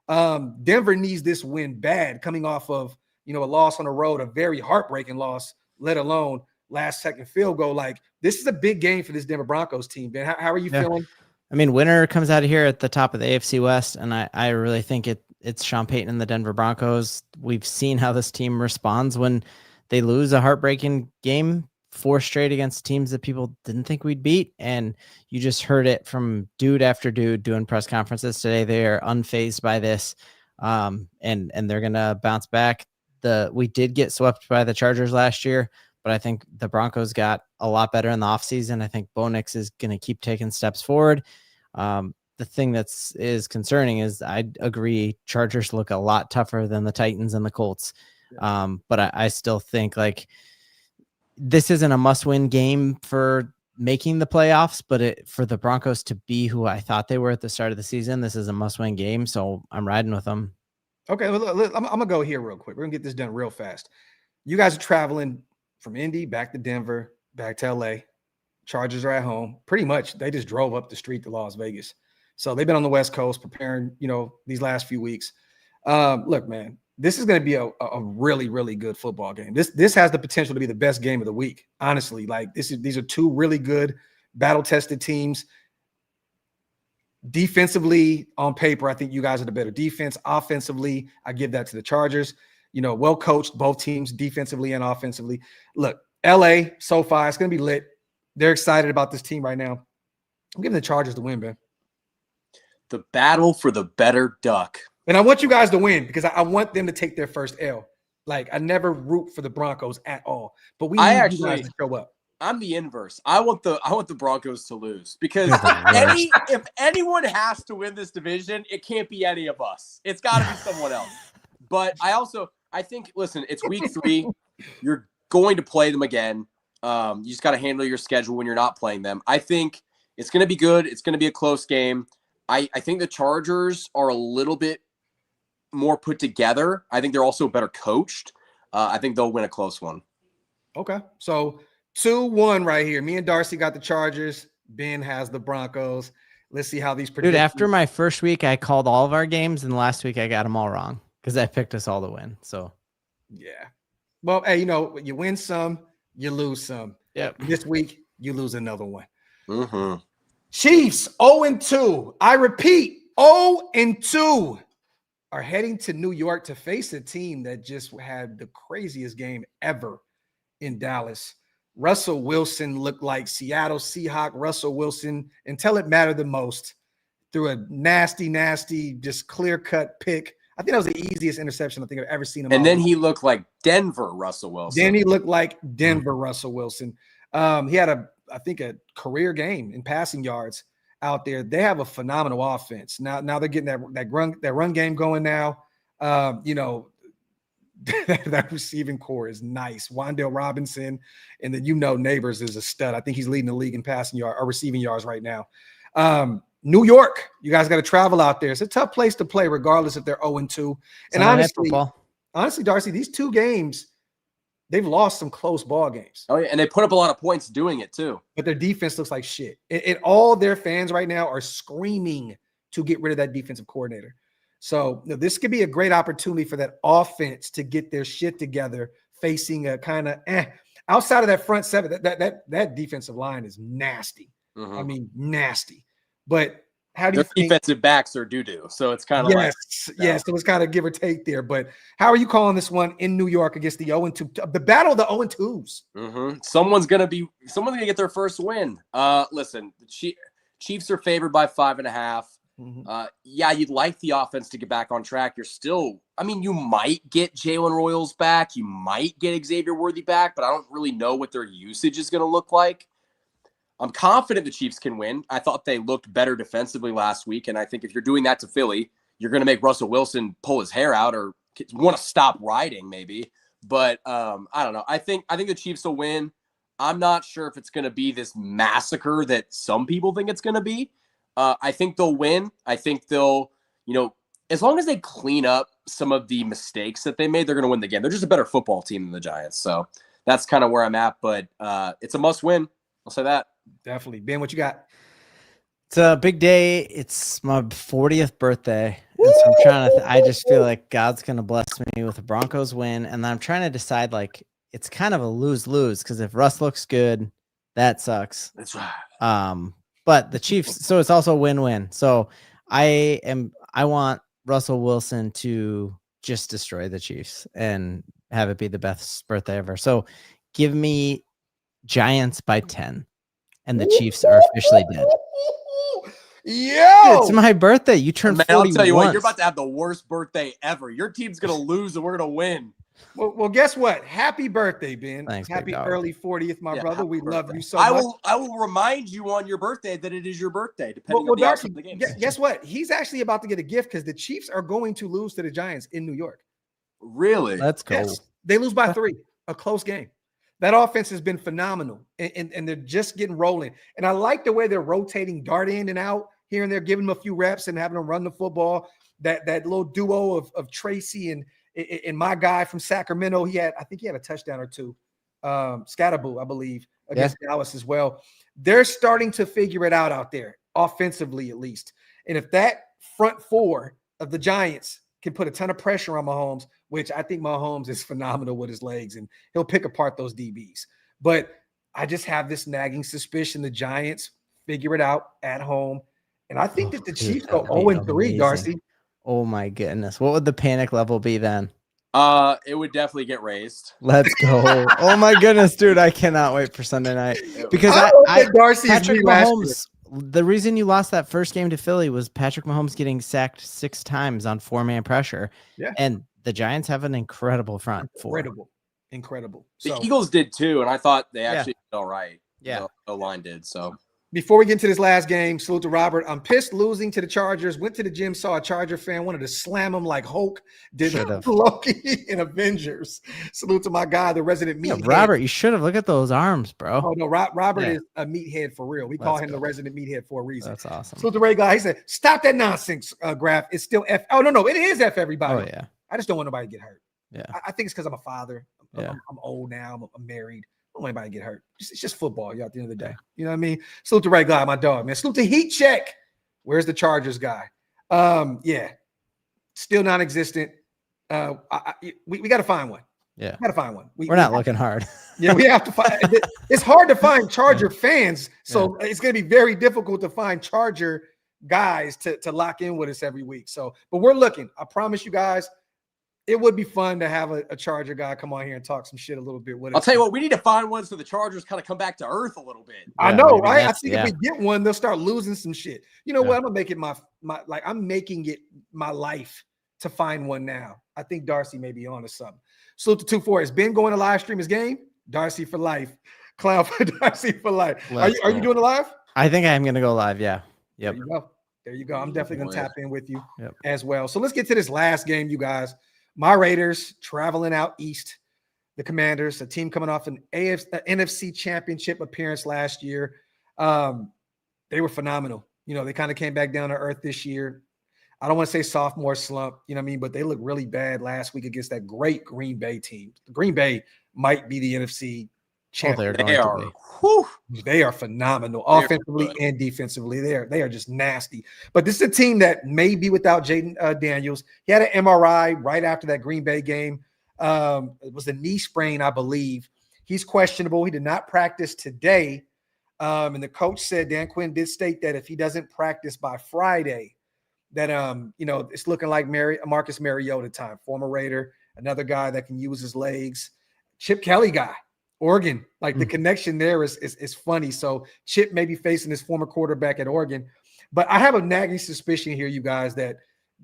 Denver needs this win bad, coming off of, a loss on the road, a very heartbreaking loss, let alone last second field goal. Like, this is a big game for this Denver Broncos team, Ben. How are you feeling? I mean, winner comes out of here at the top of the AFC West, and I really think it's Sean Payton and the Denver Broncos. We've seen how this team responds when they lose a heartbreaking game, 4 straight against teams that people didn't think we'd beat. And you just heard it from dude after dude doing press conferences today. They are unfazed by this, and they're going to bounce back. We did get swept by the Chargers last year, but I think the Broncos got a lot better in the offseason. I think Bo Nix is going to keep taking steps forward. The thing is concerning is I agree Chargers look a lot tougher than the Titans and the Colts. But I still think like this isn't a must-win game for making the playoffs, but for the Broncos to be who I thought they were at the start of the season, this is a must-win game. So I'm riding with them. Okay, I'm going to go here real quick. We're going to get this done real fast. You guys are traveling from Indy back to Denver, back to LA. Chargers are at home. Pretty much, they just drove up the street to Las Vegas. So they've been on the West Coast preparing, these last few weeks. Look, man, this is going to be a really, really good football game. This has the potential to be the best game of the week. Honestly, like these are 2 really good battle-tested teams. Defensively, on paper, I think you guys are the better defense. Offensively, I give that to the Chargers. Well coached, both teams, defensively and offensively. Look, LA, SoFi, it's going to be lit. They're excited about this team right now. I'm giving the Chargers the win, man. The battle for the better duck. And I want you guys to win because I want them to take their first L. Like, I never root for the Broncos at all. But we need you guys to show up. I'm the inverse. I want the Broncos to lose because if anyone has to win this division, it can't be any of us. It's got to be someone else. But I think, listen, it's week 3. You're going to play them again. You just got to handle your schedule when you're not playing them. I think it's going to be good. It's going to be a close game. I think the Chargers are a little bit more put together. I think they're also better coached. I think they'll win a close one. Okay. So 2-1 right here. Me and Darcy got the Chargers. Ben has the Broncos. Let's see how these predictions. Dude, after my first week, I called all of our games, and last week I got them all wrong because I picked us all to win. So, yeah. Well, hey, you win some, you lose some. Yep. This week, you lose another one. Mm-hmm. Chiefs 0-2. I repeat, 0-2 are heading to New York to face a team that just had the craziest game ever in Dallas. Russell Wilson looked like Seattle Seahawk Russell Wilson until it mattered the most through a nasty, just clear-cut pick. I think that was the easiest interception I think I've ever seen him. And then he looked like Denver Russell Wilson. Then he looked like Denver Russell Wilson. He had a career game in passing yards out there. They have a phenomenal offense. Now they're getting that run game going now. That receiving core is nice. Wan'Dale Robinson and then Neighbors is a stud. I think he's leading the league in passing yard or receiving yards right now. New York, you guys got to travel out there. It's a tough place to play, regardless if they're 0-2. And honestly, Darcy, these 2 games, they've lost some close ball games. Oh, yeah, and they put up a lot of points doing it too. But their defense looks like shit. And all their fans right now are screaming to get rid of that defensive coordinator. So this could be a great opportunity for that offense to get their shit together, facing a kind of outside of that front 7. That defensive line is nasty. Mm-hmm. I mean, nasty. But how do you think defensive backs are doo-doo? So it's kind of so it's kind of give or take there. But how are you calling this one in New York against the 0-2, the battle of the 0-2s? Mm-hmm. Someone's gonna get their first win. Listen, the Chiefs are favored by 5.5. Mm-hmm. You'd like the offense to get back on track. You might get Jalen Royals back. You might get Xavier Worthy back, but I don't really know what their usage is going to look like. I'm confident the Chiefs can win. I thought they looked better defensively last week, and I think if you're doing that to Philly, you're going to make Russell Wilson pull his hair out or want to stop riding maybe. But I don't know. I think the Chiefs will win. I'm not sure if it's going to be this massacre that some people think it's going to be. I think they'll win. I think they'll, as long as they clean up some of the mistakes that they made, they're going to win the game. They're just a better football team than the Giants. So that's kind of where I'm at, but it's a must win. I'll say that. Definitely. Ben, what you got? It's a big day. It's my 40th birthday. And so I'm trying to, I just feel like God's going to bless me with a Broncos win. And I'm trying to decide, like, it's kind of a lose-lose because if Russ looks good, that sucks. That's right. But the Chiefs, so it's also a win-win. So I want Russell Wilson to just destroy the Chiefs and have it be the best birthday ever. So give me Giants by 10. And the Chiefs are officially dead. Yo, It's my birthday. You turned 40 I'll tell you what, once. you're about to have the worst birthday ever. Your team's gonna lose and we're gonna win. well, guess what? Happy birthday, Ben. Thanks, Happy big dog. early 40th, my brother. We happy love birthday. you so much. I will remind you on your birthday that it is your birthday, depending Well, on the Darcy, outcome of the game. guess what? He's actually about to get a gift because the Chiefs are going to lose to the Giants in New York. Really? Let's go. Yes, they lose by 3, a close game. That offense has been phenomenal, and they're just getting rolling. And I like the way they're rotating Dart in and out here and there, giving them a few reps and having them run the football. That little duo of Tracy and my guy from Sacramento, I think he had a touchdown or 2. Scatterboo, I believe, against Dallas as well. They're starting to figure it out there, offensively at least. And if that front 4 of the Giants can put a ton of pressure on Mahomes, which I think Mahomes is phenomenal with his legs, and he'll pick apart those DBs. But I just have this nagging suspicion the Giants figure it out at home. And I think that the Chiefs go 0-3, Darcy. Oh, my goodness. What would the panic level be then? It would definitely get raised. Let's go. Oh, my goodness, dude. I cannot wait for Sunday night. Because Patrick Mahomes, the reason you lost that first game to Philly was Patrick Mahomes getting sacked 6 times on 4-man pressure. Yeah. And the Giants have an incredible front. Incredible. The So, Eagles did too, and I thought they actually did all right. Yeah. The line did. So before we get into this last game, salute to Robert. I'm pissed losing to the Chargers. Went to the gym, saw a Charger fan, wanted to slam him like Hulk did Loki in Avengers. Salute to my guy, the resident meathead. Robert, you should have. Look at those arms, bro. Oh, no, Robert is a meathead for real. We call him the resident meathead for a reason. That's awesome. Salute to Ray guy. He said, stop that nonsense, Graphk. It's still F. Oh, no, it is F everybody. Oh, yeah. I just don't want nobody to get hurt. Yeah. I think it's because I'm a father. Yeah. I'm old now. I'm married. I don't want anybody to get hurt. It's just football, y'all, at the end of the day. You know what I mean? Salute to Ray guy, my dog, man. Salute to Heat Check. Where's the Chargers guy? Yeah. Still non-existent. We got to find one. Yeah. Got to find one. We're not looking hard. Yeah, we have to find. It's hard to find Charger fans, so it's going to be very difficult to find Charger guys to lock in with us every week. So, but we're looking. I promise you guys, it would be fun to have a Charger guy come on here and talk some shit a little bit with us. I'll tell you what, we need to find one so the Chargers kind of come back to earth a little bit. I know, right? I think if we get one, they'll start losing some shit. You know what? I'm gonna make it I'm making it my life to find one now. I think Darcy may be on to something. Salute to 2-4. Has Ben going to live stream his game? Darcy for life. Clown for Darcy for life. Are you doing it live? I think I am going to go live. Yeah. Yep. There you go. I'm definitely going to tap in with you as well. So let's get to this last game, you guys. My Raiders traveling out east. The Commanders, a team coming off an NFC championship appearance last year. They were phenomenal. You know, they kind of came back down to earth this year. I don't want to say sophomore slump, you know what I mean? But they looked really bad last week against that great Green Bay team. Green Bay might be the NFC champion. They are phenomenal offensively and defensively. They are just nasty. But this is a team that may be without Jaden Daniels. He had an MRI right after that Green Bay game. It was a knee sprain, I believe. He's questionable. He did not practice today. And the coach said, Dan Quinn did state that if he doesn't practice by Friday, that it's looking like Marcus Mariota time, former Raider, another guy that can use his legs. Chip Kelly guy, Oregon, the connection there is funny. So Chip may be facing his former quarterback at Oregon, but I have a nagging suspicion here, you guys, that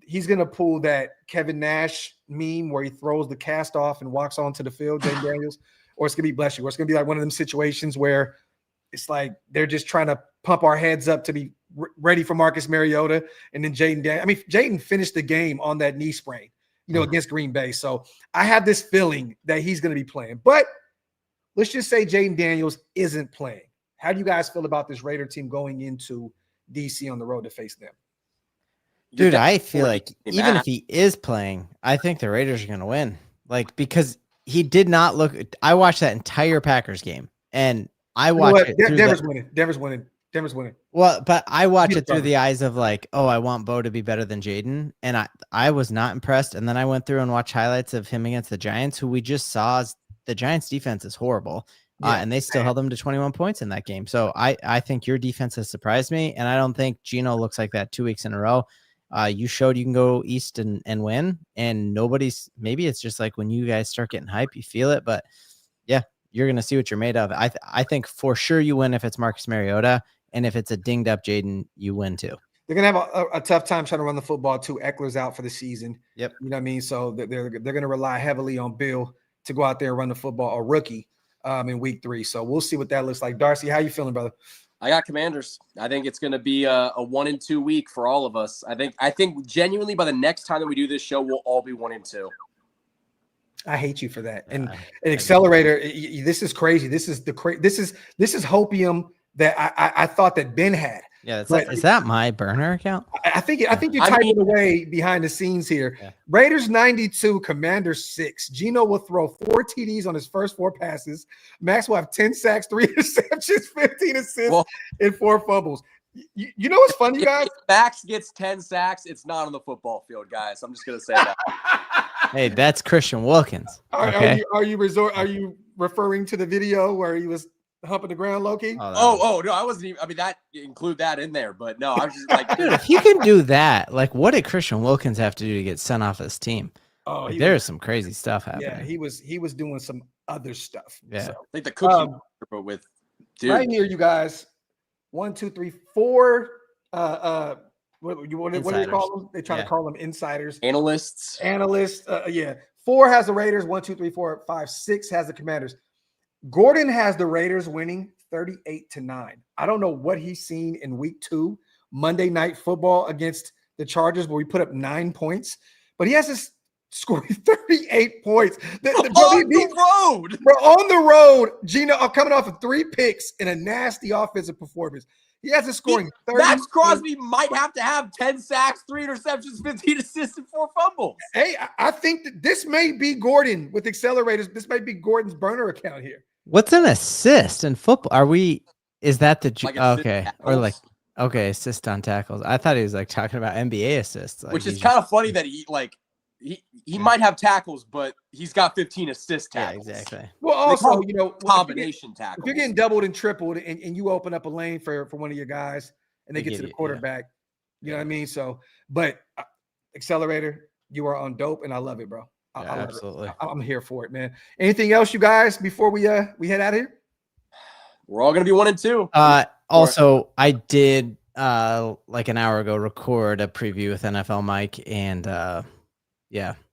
he's going to pull that Kevin Nash meme where he throws the cast off and walks onto the field, Jaden Daniels, or it's going to be, bless you, or it's going to be like one of them situations where it's like they're just trying to pump our heads up to be ready for Marcus Mariota. And then Jaden finished the game on that knee sprain, against Green Bay. So I have this feeling that he's going to be playing. But let's just say Jaden Daniels isn't playing. How do you guys feel about this Raider team going into DC on the road to face them? Dude, I feel like even if he is playing, I think the Raiders are going to win. Because he did not look – I watched that entire Packers game, and I watched it. Denver's winning. Denver's winning. Well, but I watch He's it through brother. the eyes of like, oh, I want Bo to be better than Jaden. And I was not impressed. And then I went through and watched highlights of him against the Giants, who we just saw the Giants defense is horrible. Yeah, and they still held them to 21 points in that game. So I think your defense has surprised me. And I don't think Geno looks like that 2 weeks in a row. You showed you can go east and win, and maybe it's just like when you guys start getting hype, you feel it, but yeah, you're going to see what you're made of. I think for sure you win if it's Marcus Mariota, and if it's a dinged up Jaden, you win too. They're going to have a tough time trying to run the football too. Eckler's out for the season. Yep. You know what I mean? So they're going to rely heavily on Bill to go out there and run the football, a rookie in week 3. So we'll see what that looks like. Darcy, how you feeling, brother? I got Commanders. I think it's going to be a 1-2 week for all of us. I think genuinely by the next time that we do this show, we'll all be 1-2. I hate you for that. And an accelerator, this is crazy. This is hopium that I thought that Ben had. Yeah, is that my burner account? I think you're typing away behind the scenes here. Yeah. Raiders 92, Commanders 6. Geno will throw 4 TDs on his first 4 passes. Max will have 10 sacks, 3 interceptions, 15 assists, and 4 fumbles. You know what's funny, you guys? If Max gets 10 sacks, it's not on the football field, guys. I'm just gonna say that. Hey, that's Christian Wilkins. Okay? Are you referring to the video where he was humping the ground, Loki? Oh, no, I wasn't even. I mean, that include that in there, but no, I was just like, dude, if he can do that, like, what did Christian Wilkins have to do to get sent off his team? Oh, like, there's some crazy stuff happening. Yeah, he was doing some other stuff. Yeah, so. Like the cookie, but with dude. Right here, you guys. 1, 2, 3, 4. What do you call them? They try to call them insiders, analysts. 4 has the Raiders. 1, 2, 3, 4, 5, 6 has the Commanders. Gordon has the Raiders winning 38-9. I don't know what he's seen in week 2, Monday Night Football against the Chargers, where we put up 9 points, but he has this scoring 38 points. On the road, Geno coming off of 3 picks and a nasty offensive performance. He has a scoring 30. Max Crosby might have to have 10 sacks, 3 interceptions, 15 assists, and 4 fumbles. Hey, I think that this may be Gordon with accelerators. This might be Gordon's burner account here. What's an assist in football? Is that the like okay? Or like assist on tackles? I thought he was like talking about NBA assists, like, which is kind of funny that he might have tackles, but he's got 15 assist tackles. Yeah, exactly. Well, also, combination tackles. If you're getting doubled and tripled and you open up a lane for one of your guys and they get to the quarterback, you know what I mean? So, but accelerator, you are on dope, and I love it, bro. Absolutely. I'm here for it, man. Anything else, you guys, before we head out of here? We're all going to be 1-2. Also, I did like an hour ago record a preview with NFL Mike, and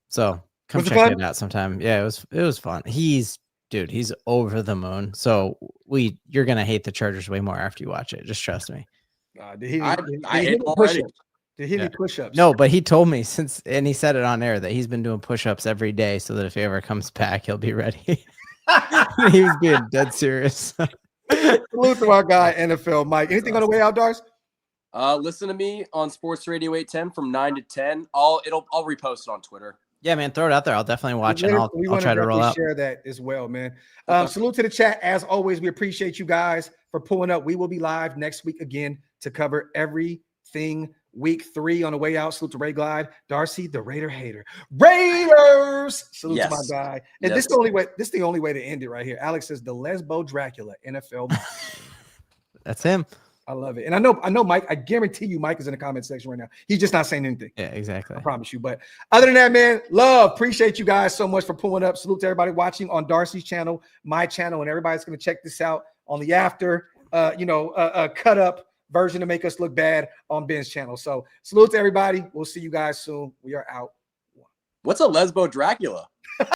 so come check it out sometime. Yeah, it was fun. He's over the moon. So you're gonna hate the Chargers way more after you watch it. Just trust me. Did he need push-ups? No, but he told me and he said it on air that he's been doing push-ups every day so that if he ever comes back, he'll be ready. He was being dead serious. Salute to our guy, NFL Mike. Anything on the way out, Dars? Listen to me on Sports Radio 810 from 9 to 10. I'll repost it on Twitter. Yeah, man, throw it out there. I'll definitely watch it. I'll try to roll out. Share that as well, man. Salute to the chat. As always, we appreciate you guys for pulling up. We will be live next week again to cover everything week 3 on the way out. Salute to Ray Glide, Darcy, the Raider hater. Raiders! Salute to my guy. And this is the only way to end it right here. Alex says the Lesbo Dracula, NFL. That's him. I love it. And I know Mike, I guarantee you Mike is in the comment section right now. He's just not saying anything. Yeah, exactly. I promise you. But other than that, man, appreciate you guys so much for pulling up. Salute to everybody watching on Darcy's channel, my channel, and everybody's going to check this out on the after, cut up version to make us look bad on Ben's channel. So salute to everybody. We'll see you guys soon. We are out. What's a Lesbo Dracula?